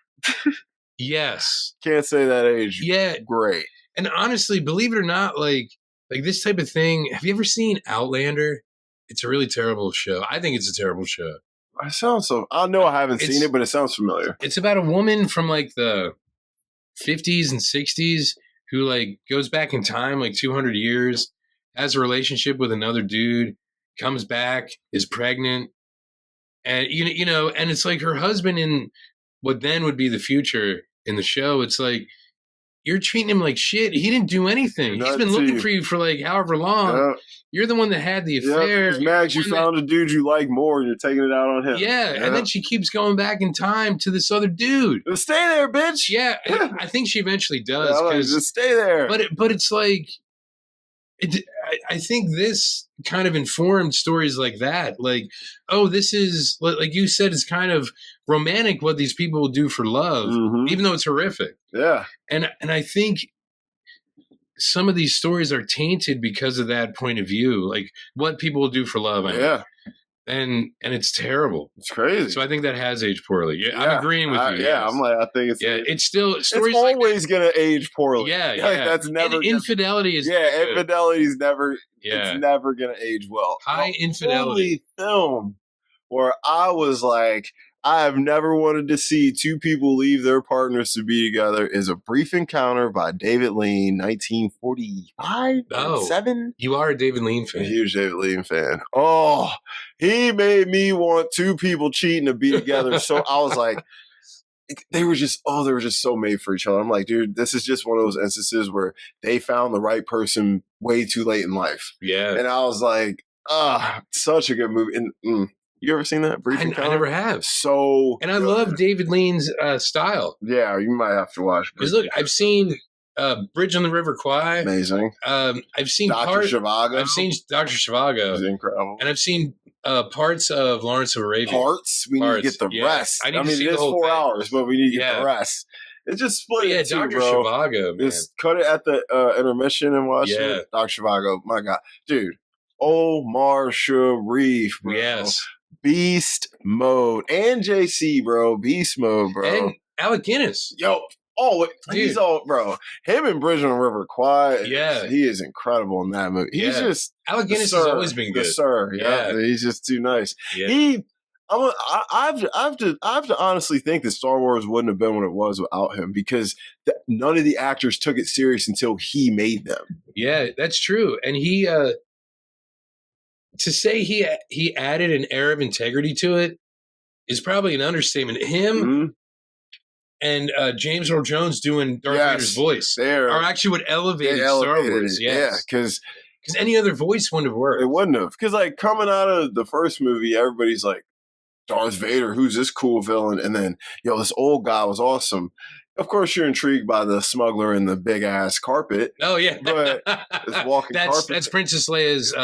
Yes.
Can't say that age.
Yeah.
Great.
And honestly, believe it or not, like this type of thing, have you ever seen Outlander? It's a really terrible show. I think it's a terrible show.
I know I haven't seen it, but it sounds familiar.
It's about a woman from like the 50s and 60s who like goes back in time like 200 years, has a relationship with another dude, comes back, is pregnant, and you know, and it's like her husband in what then would be the future in the show. It's like, you're treating him like shit. He didn't do anything. He's been looking for you for like however long.
Yeah.
You're the one that had the affair.
He's mad you found a dude you like more and you're taking it out on him.
Yeah, and then she keeps going back in time to this other dude.
Stay there, bitch.
Yeah, I think she eventually does.
Just stay there.
But it's like, I think this kind of informed stories like that. Like, oh, this is, like you said, it's kind of romantic what these people will do for love, even though it's horrific.
Yeah.
And I think some of these stories are tainted because of that point of view, like what people will do for love. And it's terrible.
It's crazy.
So I think that has aged poorly. Yeah, I'm agreeing with you.
Yeah, I'm like, I think it's.
Yeah, it's still stories.
It's always gonna age poorly.
Yeah,
like, that's never.
And infidelity is.
Yeah, infidelity is never. Yeah. It's never gonna age well.
High infidelity.
Film where I was like, I have never wanted to see two people leave their partners to be together is A Brief Encounter by David Lean, 1945?
Oh,
7?
You are a David Lean fan.
A huge David Lean fan. Oh, he made me want two people cheating to be together. So I was like, they were just so made for each other. I'm like, dude, this is just one of those instances where they found the right person way too late in life.
Yeah.
And I was like, such a good movie. And you ever seen that? Brief Encounter?
I never have.
So
and I love David Lean's style.
Yeah, you might have to watch.
Because look, I've seen Bridge on the River Kwai.
Amazing.
I've seen
Dr. Zhivago.
I've seen Dr. Zhivago.
He's incredible.
And I've seen parts of Lawrence of Arabia.
We need to get the rest.
I mean,
it is 4 hours, but we need to get the rest. It's just split it too,
Dr.
bro.
Zhivago, man.
Just cut it at the intermission and watch it. Dr. Zhivago, my God. Dude, Omar Sharif, bro.
Yes.
Beast mode. And JC, bro. Beast mode, bro.
And Alec Guinness.
Yo. He's all, bro. Him and Bridge on the River Kwai. Yeah. He is incredible in that movie. He's just.
Alec Guinness has always been good.
Yeah. He's just too nice. Yeah. I have to honestly think that Star Wars wouldn't have been what it was without him, because none of the actors took it serious until he made them.
Yeah, that's true. And he, to say he added an air of integrity to it is probably an understatement. Him and James Earl Jones doing Darth Vader's voice are actually what elevated Star Wars.
Yeah, because
any other voice wouldn't have worked.
It wouldn't have. Because like coming out of the first movie, everybody's like, Darth Vader, who's this cool villain? And then, this old guy was awesome. Of course, you're intrigued by the smuggler and the big ass carpet.
Oh yeah,
but it's walking carpet.
That's Princess Leia's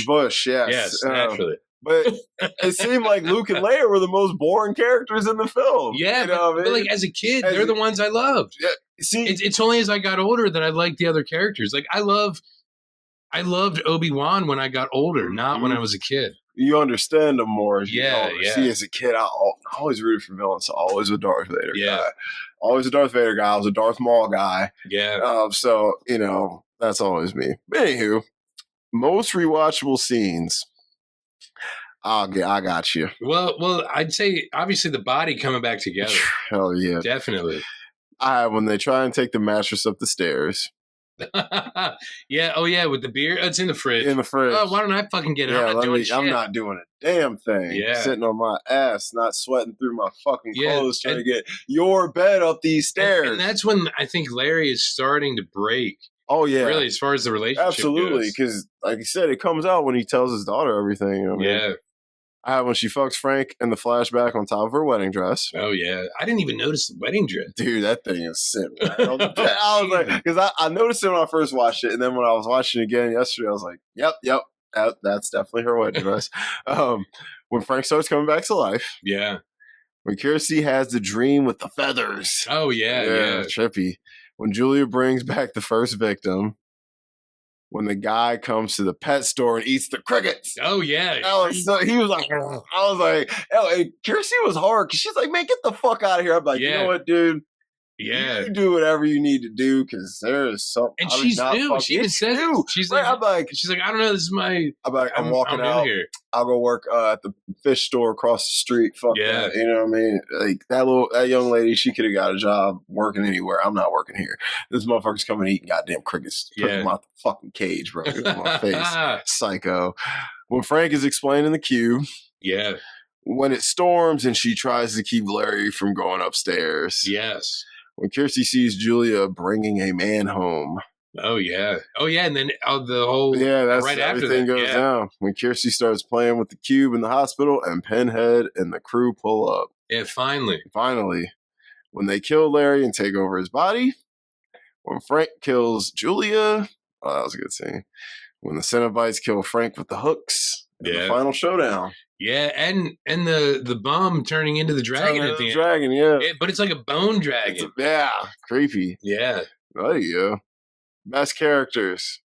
Bush. Yes,
yes, naturally.
But it seemed like Luke and Leia were the most boring characters in the film.
Yeah, but like as a kid, they're the ones I loved. Yeah, see, it's only as I got older that I liked the other characters. Like I loved Obi-Wan when I got older, not when I was a kid.
You understand them more as you see, as a kid, I always rooted for villains. So always a Darth Vader guy. Always a Darth Vader guy. I was a Darth Maul guy.
Yeah.
So, that's always me. But anywho, most rewatchable scenes. I got you.
Well, I'd say obviously the body coming back together.
Hell yeah.
Definitely.
When they try and take the mattress up the stairs.
Yeah. Oh yeah. With the beer, it's in the fridge. Oh, why don't I fucking get it?
I'm not doing a damn thing. Yeah. Sitting on my ass, not sweating through my fucking clothes, trying to get your bed up these stairs.
And that's when I think Larry is starting to break.
Oh yeah.
Really, as far as the relationship
absolutely, because like you said, it comes out when he tells his daughter everything.
Yeah.
I had when she fucks Frank in the flashback on top of her wedding dress.
Oh yeah, I didn't even notice the wedding dress.
Dude, that thing is sick. Right? I was like, because I noticed it when I first watched it, and then when I was watching it again yesterday, I was like, yep, that's definitely her wedding dress. When Frank starts coming back to life,
yeah.
When Kirsty has the dream with the feathers,
oh yeah,
trippy. When Julia brings back the first victim. When the guy comes to the pet store and eats the crickets.
Oh, yeah.
He was like, I was like, and Kirsty was hard because she's like, man, get the fuck out of here. I'm like, you know what, dude?
Yeah.
You do whatever you need to do because there is something.
And she's new. She even says she's like, I don't know, this is my.
I'm walking out. Here. I'll go work at the fish store across the street. Fuck that. You know what I mean? Like that young lady, she could have got a job working anywhere. I'm not working here. This motherfucker's coming eating goddamn crickets. Took him out the fucking cage, bro. Look at my face. Psycho. When Frank is explaining the cue.
Yeah.
When it storms and she tries to keep Larry from going upstairs.
Yes.
When Kirsty sees Julia bringing a man home.
Oh, yeah. And then the whole...
Yeah, that's
right
everything
after that.
goes down. When Kirsty starts playing with the cube in the hospital and Pinhead and the crew pull up.
Yeah, finally.
When they kill Larry and take over his body. When Frank kills Julia. Oh, that was a good scene. When the Cenobites kill Frank with the hooks. The final showdown.
Yeah, and the bomb turning into the dragon at the end.
Dragon, yeah.
But it's like a bone dragon.
Creepy.
Yeah.
There you go. Best characters.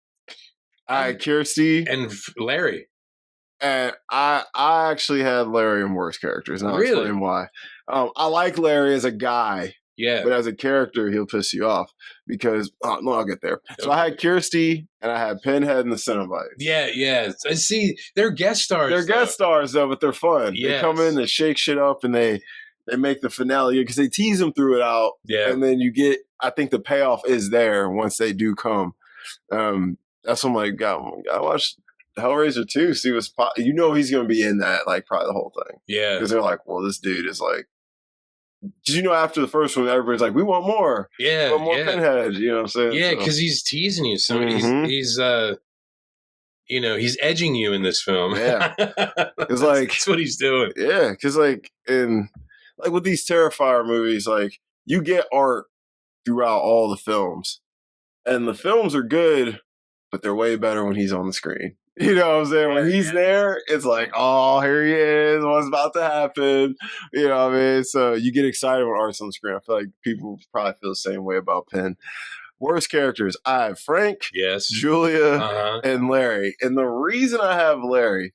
I had Kirsty.
And Larry.
And I actually had Larry in worst characters. And I'll explain why. I like Larry as a guy.
Yeah.
But as a character, he'll piss you off because I'll get there. Okay. So I had Kirsty and I had Pinhead and the Cenobites.
Yeah. I see. They're guest stars.
Guest stars though, but they're fun. Yes. They come in, they shake shit up, and they make the finale because they tease them through it out.
Yeah.
And then you get, I think the payoff is there once they do come. That's when I'm like, I watched Hellraiser 2, see what's he's going to be in that, like probably the whole thing.
Yeah.
Because they're like, well, this dude is like Did you know after the first one, everybody's like, we want more.
Yeah,
We want more Pinheads. You know what I'm saying?
yeah,
So,
because he's teasing you. So
Mhm.
he's he's edging you in this film.
Yeah. It's
That's what he's doing.
yeah, because like with these Terrifier movies, like you get art throughout all the films, and the films are good, but they're way better when he's on the screen. You know what I'm saying? When he's there, it's like, oh, here he is. What's about to happen? You know what I mean? So you get excited when Art's on the screen. I feel like people probably feel the same way about Penn. Worst characters. I have Frank,
Yes.
Julia, and Larry. And the reason I have Larry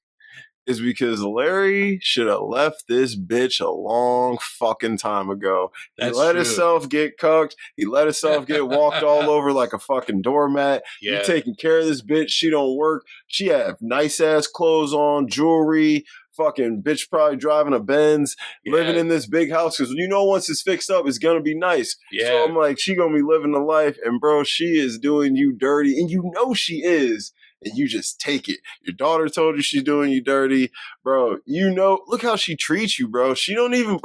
is because Larry should have left this bitch a long fucking time ago. He let himself get cucked. He let himself get walked all over like a fucking doormat.
Yeah.
You taking care of this bitch. She don't work. She have nice ass clothes on, jewelry. Fucking bitch probably driving a Benz, living in this big house. Because once it's fixed up, it's going to be nice.
Yeah.
So I'm like, she going to be living the life. And bro, she is doing you dirty. And she is. And you just take it. Your daughter told you she's doing you dirty, bro. Look how she treats you, bro. She don't even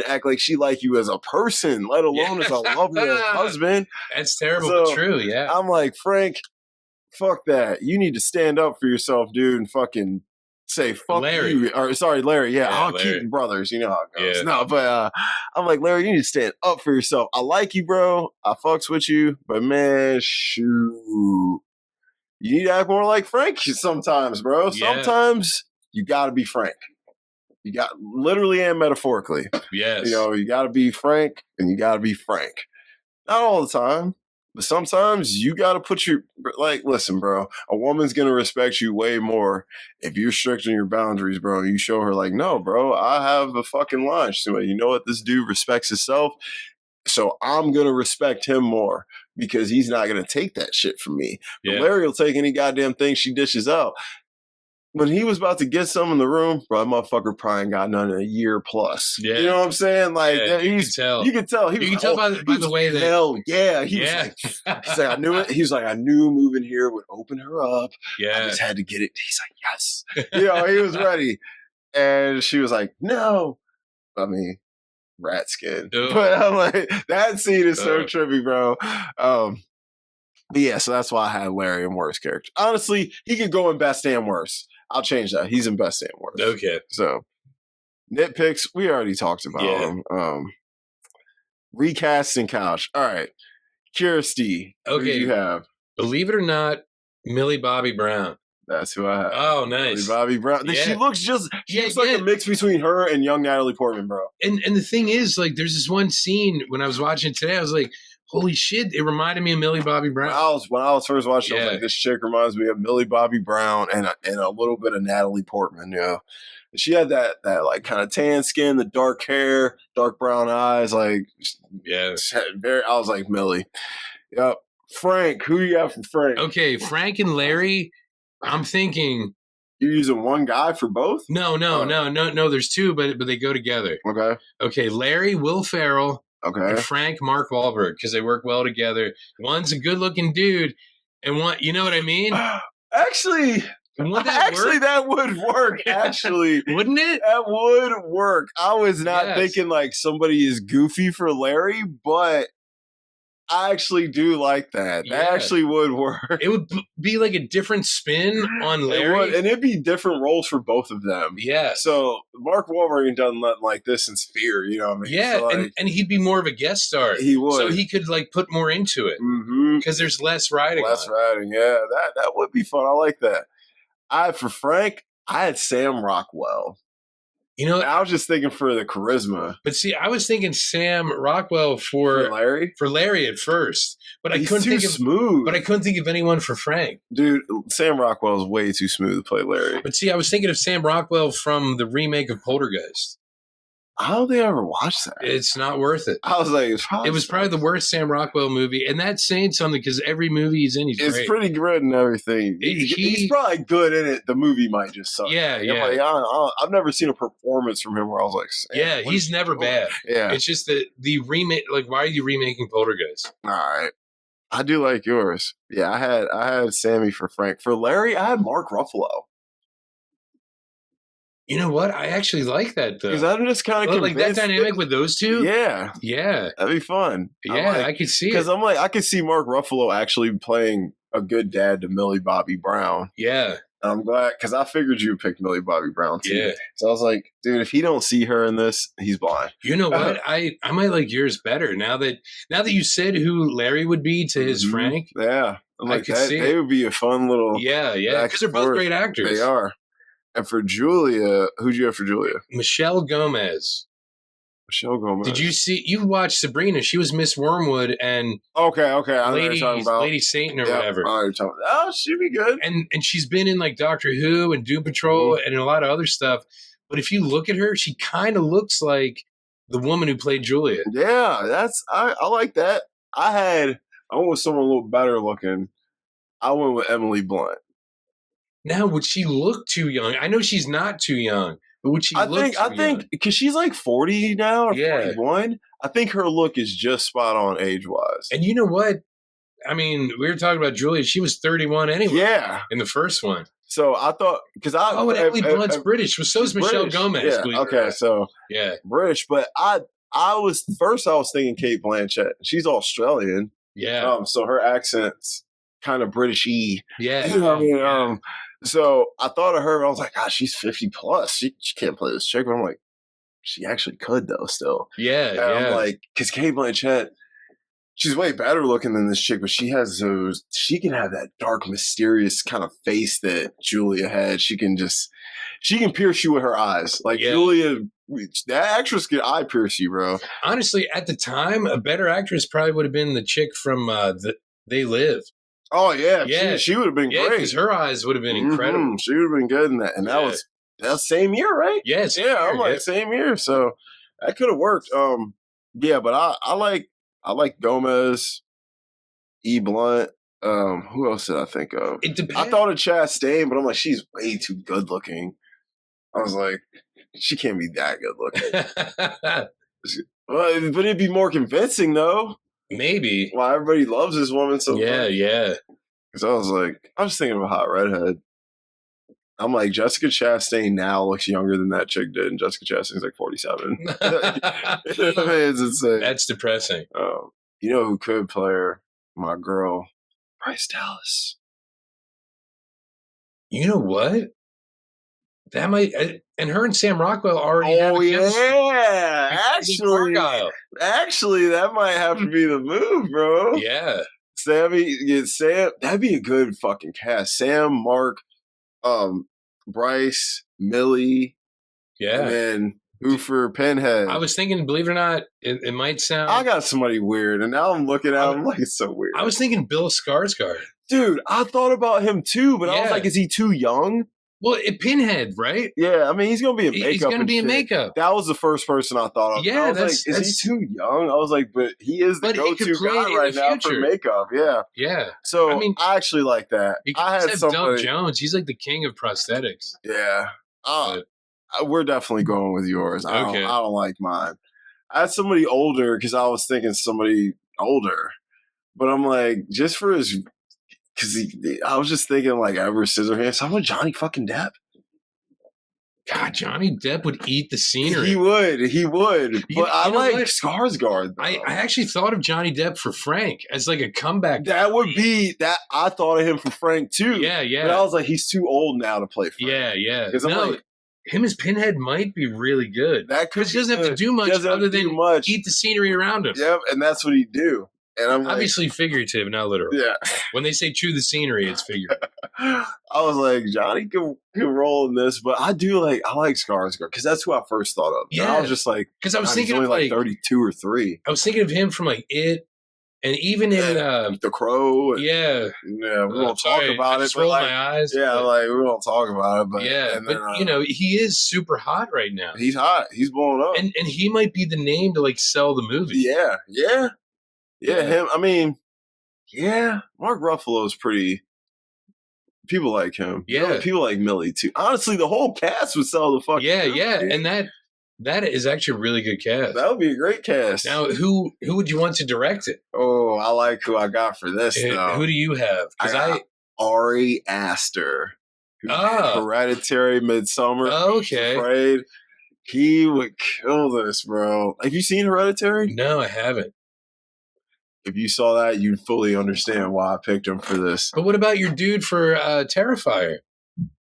act like she like you as a person, let alone as a lover, husband.
That's terrible, but true. Yeah,
I'm like, Frank, fuck that. You need to stand up for yourself, dude, and fucking say fuck
Larry.
you. Or sorry, Larry. Yeah, I'll
Larry.
keep brothers. You know how it goes.
Yeah.
No, but I'm like, Larry, you need to stand up for yourself. I like you, bro. I fucks with you, but man, shoot. You need to act more like Frank sometimes, bro.
Yeah.
Sometimes you got to be Frank. You got literally and metaphorically.
Yes.
You got to be Frank and you got to be Frank. Not all the time, but sometimes you got to put listen, bro, a woman's going to respect you way more if you're strict on your boundaries, bro. You show her like, no, bro, I have a fucking line. So you know what? This dude respects himself. So I'm going to respect him more because he's not going to take that shit from me. But Larry will take any goddamn thing she dishes out. When he was about to get some in the room, bro, that motherfucker probably ain't got none in a year plus. Yeah. You know what I'm saying? Like, you can tell. You can tell by the way that. Hell yeah. He's like, I knew it. He's like, I knew moving here would open her up. Yeah. I just had to get it. He's like, yes. He was ready. And she was like, no. I mean, rat skin. But I'm like, that scene is so trippy, bro. But yeah, so that's why I had Larry in worst character. Honestly, he could go in best and worst. I'll change that. He's in best and worst.
Okay.
So nitpicks, we already talked about them. Recasting couch. All right. Kirsty. Okay. Who do you have?
Believe it or not, Millie Bobby Brown.
That's who I have.
Oh, nice.
Millie Bobby Brown. Yeah. She looks like a mix between her and young Natalie Portman, bro.
And the thing is, like, there's this one scene when I was watching it today, I was like, holy shit, it reminded me of Millie Bobby Brown.
When I was first watching, I was like, this chick reminds me of Millie Bobby Brown and a little bit of Natalie Portman, She had that like kind of tan skin, the dark hair, dark brown eyes, like I was like, Millie. Yep. Frank, who you got for Frank?
Okay, Frank and Larry, I'm thinking
you're using one guy for both?
No, there's two, but they go together. Okay, Larry, Will Ferrell.
Okay.
And Frank, Mark Wahlberg, because they work well together. One's a good-looking dude, and one, you know what I mean?
Actually, that would work. Actually,
wouldn't it?
That would work. I was not thinking like somebody is goofy for Larry, but I actually do like that. Yeah. That actually would work.
It would be like a different spin on Larry.
And it'd be different roles for both of them.
Yeah.
So Mark Wahlberg done nothing like this since Fear, you know what I mean?
Yeah, so and he'd be more of a guest star.
He would.
So he could like put more into it. Because there's less writing.
Yeah. That would be fun. I like that. For Frank, I had Sam Rockwell. I was just thinking for the charisma.
But see, I was thinking Sam Rockwell for
Larry?
For Larry at first. But I couldn't think of
smooth.
But I couldn't think of anyone for Frank.
Dude, Sam Rockwell is way too smooth to play Larry.
But see, I was thinking of Sam Rockwell from the remake of Poltergeist.
I don't think I ever watched that.
It's not worth it.
I was like,
it was probably the worst Sam Rockwell movie, and that's saying something because every movie he's in, he's great.
It's pretty good and everything. He's probably good in it. The movie might just suck.
Yeah.
Like, I've never seen a performance from him where I was like,
he's never bad.
Yeah,
it's just that the remake. Like, why are you remaking Poltergeist?
All right, I do like yours. Yeah, I had Sammy for Frank. For Larry, I had Mark Ruffalo.
You know what? I actually like that though.
Because I'm just kind of
like that dynamic with those two.
Yeah,
yeah,
that'd be fun.
yeah. I could see it.
Because I'm like, I could see Mark Ruffalo actually playing a good dad to Millie Bobby Brown.
Yeah.
I'm glad, because I figured you would pick Millie Bobby Brown too.
Yeah.
So I was like, dude, if he don't see her in this, he's blind.
You know what? I might like yours better now that you said who Larry would be to his Frank.
Yeah. I'm like,
I could see
they would be a fun little.
Yeah. Because they're both great actors.
They are. And for Julia, who'd you have for Julia?
Michelle Gomez.
Michelle Gomez.
Did you see? You watched Sabrina? She was Miss Wormwood and
okay. I know what you're talking about.
Lady Satan or whatever.
Oh, she'd be good.
And she's been in like Doctor Who and Doom Patrol and a lot of other stuff. But if you look at her, she kind of looks like the woman who played Julia.
Yeah, I like that. I went with someone a little better looking. I went with Emily Blunt.
Now, would she look too young? I know she's not too young, but would she look too young? I think
because she's like 40 now or 41. I think her look is just spot on age-wise.
And you know what? I mean, we were talking about Julia. She was 31 anyway.
Yeah.
In the first one.
So I thought, because
and Emily Blunt's British. So is Michelle Gomez.
Yeah. Okay, so British. But I was thinking Cate Blanchett. She's Australian.
Yeah.
So her accent's kind of British-y.
Yeah.
You know what I mean? So I thought of her, and I was like, gosh, she's 50 plus. She can't play this chick. But I'm like, she actually could, though, still.
Yeah,
and I'm like, because Cate Blanchett, she's way better looking than this chick, but she can have that dark, mysterious kind of face that Julia had. She can pierce you with her eyes. Like, Julia, that actress could eye pierce you, bro.
Honestly, at the time, a better actress probably would have been the chick from They Live.
Oh, yeah. She would have been great.
Because her eyes would have been incredible.
She would have been good in that. And that was same year, right?
Yes.
Same year. So that could have worked. But I like Gomez, E. Blunt. Who else did I think of?
It depends.
I thought of Chastain, but I'm like, she's way too good looking. I was like, she can't be that good looking. But it'd be more convincing, though.
Maybe.
Why everybody loves this woman so much.
Yeah.
Because I was thinking of a hot redhead. I'm like, Jessica Chastain now looks younger than that chick did, and Jessica Chastain's like 47. It's insane.
That's depressing.
You know who could play her? My girl, Bryce Dallas.
You know what? That might, and her and Sam Rockwell already.
Oh yeah, actually, that might have to be the move, bro.
Yeah,
Sam. That'd be a good fucking cast. Sam, Mark, Bryce, Millie.
Yeah,
and then who for Pinhead?
I was thinking, believe it or not, it might sound.
I got somebody weird, and now I'm looking at him like it's so weird.
I was thinking Bill Skarsgård.
Dude, I thought about him too, but I was like, is he too young?
Well, Pinhead, right?
Yeah, I mean, he's going to be in makeup.
He's going to be in makeup.
That was the first person I thought of.
Yeah,
I was like, is he too young? I was like, but he is the go-to guy right now for makeup. Yeah.
Yeah.
So, I mean, I actually like that.
I had somebody. Doug Jones. He's like the king of prosthetics.
Yeah. We're definitely going with yours. I don't like mine. I had somebody older because I was thinking somebody older. But I'm like, just for his... Because I was just thinking like Edward Scissorhands. So I want Johnny fucking Depp.
God, Johnny Depp would eat the scenery.
He would. But I like Skarsgård.
I actually thought of Johnny Depp for Frank as like a comeback.
That would be that. I thought of him for Frank too.
Yeah.
But I was like, he's too old now to play Frank.
Yeah. Because him as Pinhead might be really good. Because he doesn't have to do much other than eat the scenery around him.
Yep, and that's what he'd do. And I'm
obviously figurative, not literal.
Yeah.
When they say chew the scenery, it's figurative.
I was like, Johnny can roll in this, but I like Skarsgård because that's who I first thought of. Yeah. And I was just like,
because I was thinking
he's only
of
like 32 or 3.
I was thinking of him from like It, and even in
The Crow.
And,
we won't talk about it.
Just roll my eyes.
Yeah, like we won't talk about it. But
but he is super hot right now.
He's hot. He's blowing up,
and he might be the name to like sell the movie.
Yeah, him. I mean, Mark Ruffalo's pretty. People like him.
Yeah,
people like Millie too. Honestly, the whole cast would sell the fucking.
Yeah, and that is actually a really good cast.
That would be a great cast.
Now, who would you want to direct it?
Oh, I like who I got for this. Though.
Who do you have?
Because Ari Aster. Hereditary, Midsummer.
Okay.
Afraid. He would kill this, bro. Have you seen Hereditary?
No, I haven't.
If you saw that, you'd fully understand why I picked him for this.
But what about your dude for Terrifier?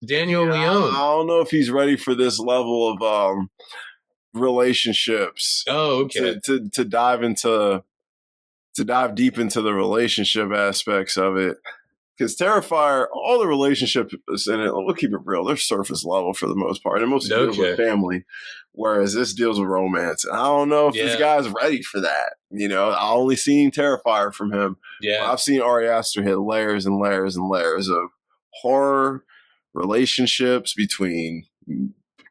Daniel Leone.
I don't know if he's ready for this level of relationships.
Oh, okay.
To dive deep into the relationship aspects of it. Because Terrifier, all the relationships in it, we'll keep it real, they're surface level for the most part. And most deals with family, whereas this deals with romance. And I don't know if this guy's ready for that. You know, I only seen Terrifier from him.
Yeah.
I've seen Ari Aster hit layers and layers and layers of horror, relationships between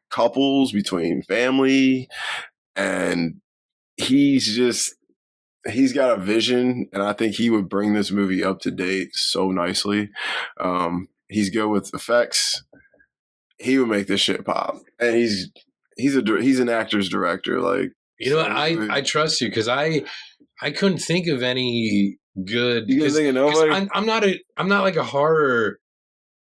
couples, between family, and he's got a vision, and I think he would bring this movie up to date so nicely. He's good with effects. He would make this shit pop, and he's an actor's director. Like,
you know, I trust you because I couldn't think of any good.
You couldn't think of nobody?
I'm not like a horror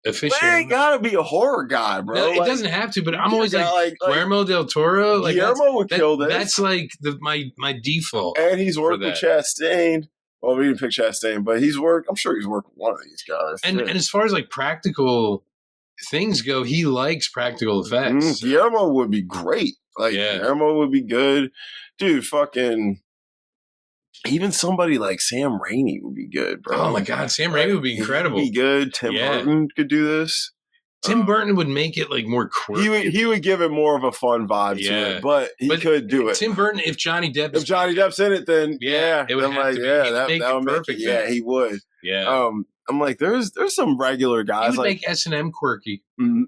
aficionado.
They ain't gotta be a horror guy, bro.
No, it doesn't have to, but I'm always like Guillermo del Toro. Like
Guillermo would kill this.
That's like my default.
And he's worked with Chastain. Well, we didn't pick Chastain, but I'm sure he's worked with one of these guys.
And as far as like practical things go, he likes practical effects.
Guillermo would be great. Like, Guillermo would be good. Dude, fucking... Even somebody like Sam Raimi would be good, bro.
Oh my God, Sam Raimi would be incredible.
He'd be good. Tim Burton could do this.
Tim Burton would make it like more quirky.
He would give it more of a fun vibe to it, but he could do it.
Tim Burton, if Johnny
Depp's in it, then
it would have to be. That would
make it. Yeah, he would.
Yeah.
I'm like, there's some regular guys.
He would
like
make S&M quirky.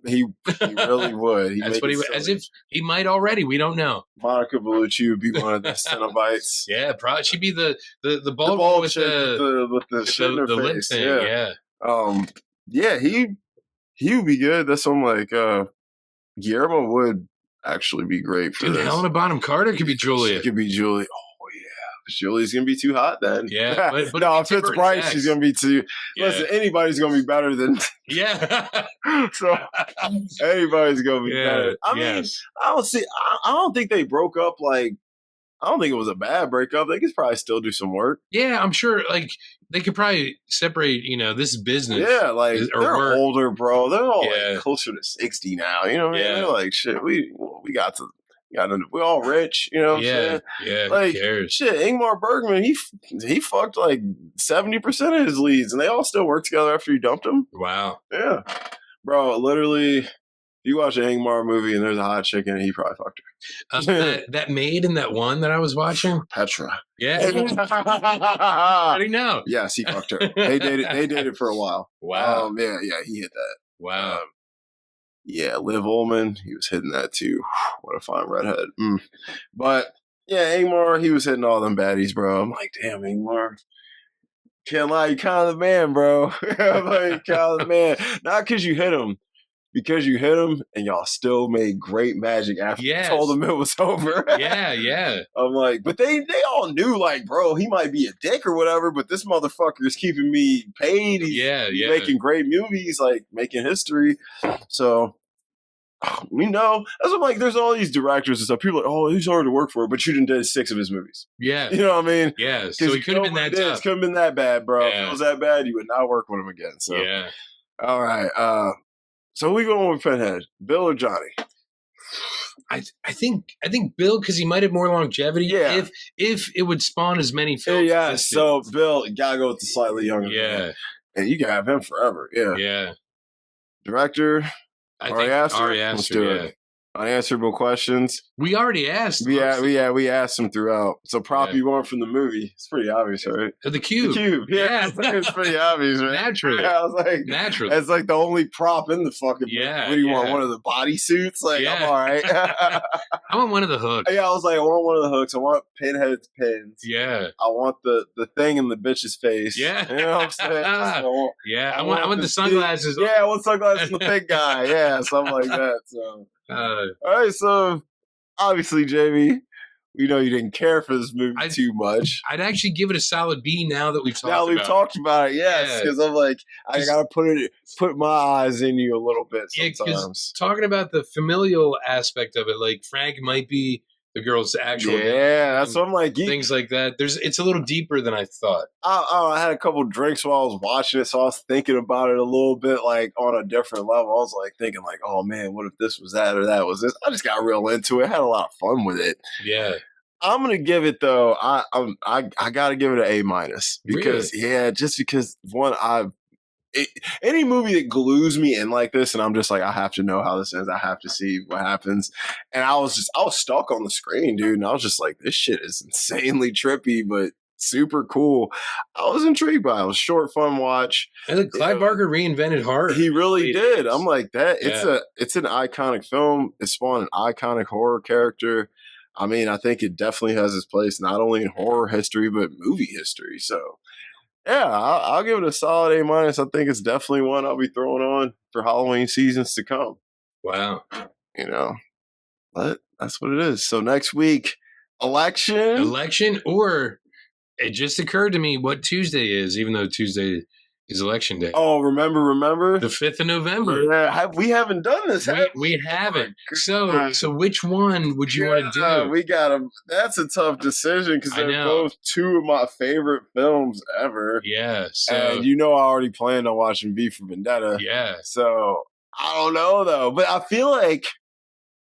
He really would.
That's what he would. As if he might already. We don't know.
Monica Bellucci would be one of the Cenobites.
Yeah, probably she'd be the bald one with
the
lip
face.
thing.
Yeah. He would be good. That's what I'm like. Guillermo would actually be great for this.
Helena Bonham Carter could be Julia.
She could be Julia. Julia's gonna be too hot then.
Yeah, but
no, if it's bright, she's gonna be too.
Yeah.
Listen, anybody's gonna be better than. So anybody's gonna be better. I mean, I don't think they broke up. Like, I don't think it was a bad breakup. They could probably still do some work.
Yeah, I'm sure. Like, they could probably separate. You know, this business.
Yeah, like they're
work.
older, bro. They're all like closer to 60 now. You know what I mean? They're like, shit. We got to. We're all rich, you know what I'm saying?
Yeah,
like,
who cares?
Shit, Ingmar Bergman, he fucked like 70% of his leads, and they all still work together after he dumped them.
Wow.
Yeah. Bro, literally, you watch an Ingmar movie and there's a hot chick in it, he probably fucked
her. That maid in that one that I was watching?
Petra.
Yeah. How do you know?
Yes, he fucked her. They dated for a while.
Wow.
Yeah, he hit that.
Wow.
Yeah, Liv Ullmann, he was hitting that too. What a fine redhead. But yeah, Ingmar, he was hitting all them baddies, bro. I'm like, damn, Ingmar. Can't lie, you kind of the man, bro. I'm like, kind of the man. Not because you hit him, because you hit him and y'all still made great magic after you told him it was over.
Yeah.
I'm like, but they all knew, like, bro, he might be a dick or whatever, but this motherfucker is keeping me paid. He's making great movies, like making history. So, you know, that's what I'm like, there's all these directors and stuff. People are like, oh, he's hard to work for, but you didn't do 6 of his movies.
Yeah.
You know what I mean?
Yeah. So he could have been that tough.
It could have been that bad, bro. If it was that bad, you would not work with him again. So, all right. So we going with Pinhead, Bill or Johnny?
I think Bill, because he might have more longevity.
Yeah.
If it would spawn as many films.
Yeah. So Bill, you gotta go with the slightly younger.
Yeah.
And you can have him forever. Yeah.
Yeah.
Ari Aster. Let's do it. Unanswerable questions.
We already asked.
We asked them throughout. So prop you want from the movie. It's pretty obvious, right?
The Cube.
The Cube. Yeah. It's pretty obvious, right?
Naturally.
Yeah, I was like,
naturally.
It's like the only prop in the fucking movie. What do you want? One of the bodysuits? Like, I'm all right.
I want one of the hooks.
Yeah, I was like, I want one of the hooks. I want Pinhead's pins.
Yeah.
I want the thing in the bitch's face.
Yeah.
You know what I'm saying?
I want the sunglasses.
I want sunglasses from the big guy. Yeah, something like that. So. All right, so obviously, Jamie, we know you didn't care for this movie too much.
I'd actually give it a solid B now that we've talked about it.
Now we've talked about it, yes, because I'm like, I gotta put my eyes in you a little bit sometimes.
Talking about the familial aspect of it, like Frank might be the girl's actual name.
Yeah, that's what I'm like.
Things like that. It's a little deeper than I thought.
I had a couple drinks while I was watching it, so I was thinking about it a little bit, like on a different level. I was like thinking, like, oh man, what if this was that or that was this? I just got real into it. Had a lot of fun with it.
Yeah.
I'm gonna give it though. I gotta give it an A- because just because one any movie that glues me in like this, and I'm just like, I have to know how this ends. I have to see what happens. And I was stuck on the screen, dude. And I was just like, this shit is insanely trippy, but super cool. I was intrigued by it. It was a short, fun watch.
And Clive Barker reinvented horror.
He really did. I'm like that. It's an iconic film. It spawned an iconic horror character. I mean, I think it definitely has its place not only in horror history but movie history. So. Yeah, I'll give it a solid A-. I think it's definitely one I'll be throwing on for Halloween seasons to come.
Wow.
But that's what it is. So next week, election,
or it just occurred to me what Tuesday is, even though Tuesday is election day.
Oh, remember?
The 5th of November.
Yeah, we haven't done this.
We haven't. So which one would you want to do?
We got them. That's a tough decision because they're both two of my favorite films ever.
Yeah. So,
and I already planned on watching V for Vendetta.
Yeah.
So I don't know though, but I feel like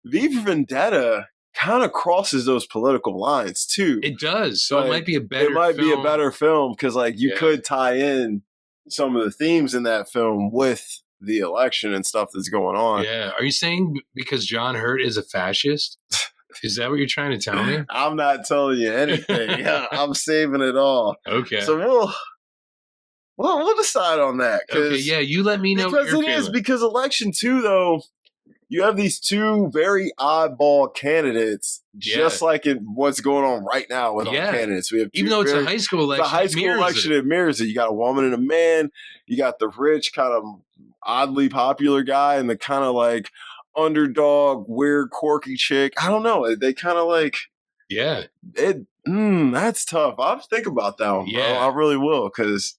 V for Vendetta kind of crosses those political lines too.
It does. So it might be a better
film because like you could tie in some of the themes in that film with the election and stuff that's going on.
Yeah. Are you saying because John Hurt is a fascist? Is that what you're trying to tell me?
I'm not telling you anything. Yeah, I'm saving it all.
Okay.
So we'll decide on that.
Okay, yeah, you let me know
because
what you're feeling.
Because election 2 though, you have these two very oddball candidates, just like in what's going on right now with our candidates. We have
even though it's a high school election,
it mirrors it. You got a woman and a man. You got the rich, kind of oddly popular guy, and the kind of like underdog, weird, quirky chick. I don't know. They kind of like that's tough. I'll think about that one. Yeah, bro. I really will because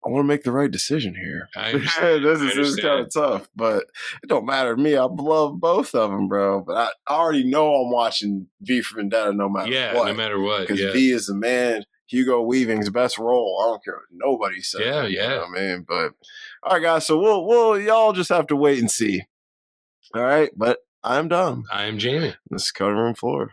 I want to make the right decision here. This is kind of tough, but it don't matter to me. I love both of them, bro. But I already know I'm watching V for Vendetta no matter what.
No matter what.
Because V is the man. Hugo Weaving's best role. I don't care what nobody says.
Yeah.
You know what I mean? But all right, guys. So we'll y'all just have to wait and see. All right, but I'm Dom.
I am Jamie.
This is Cutting Room Floor.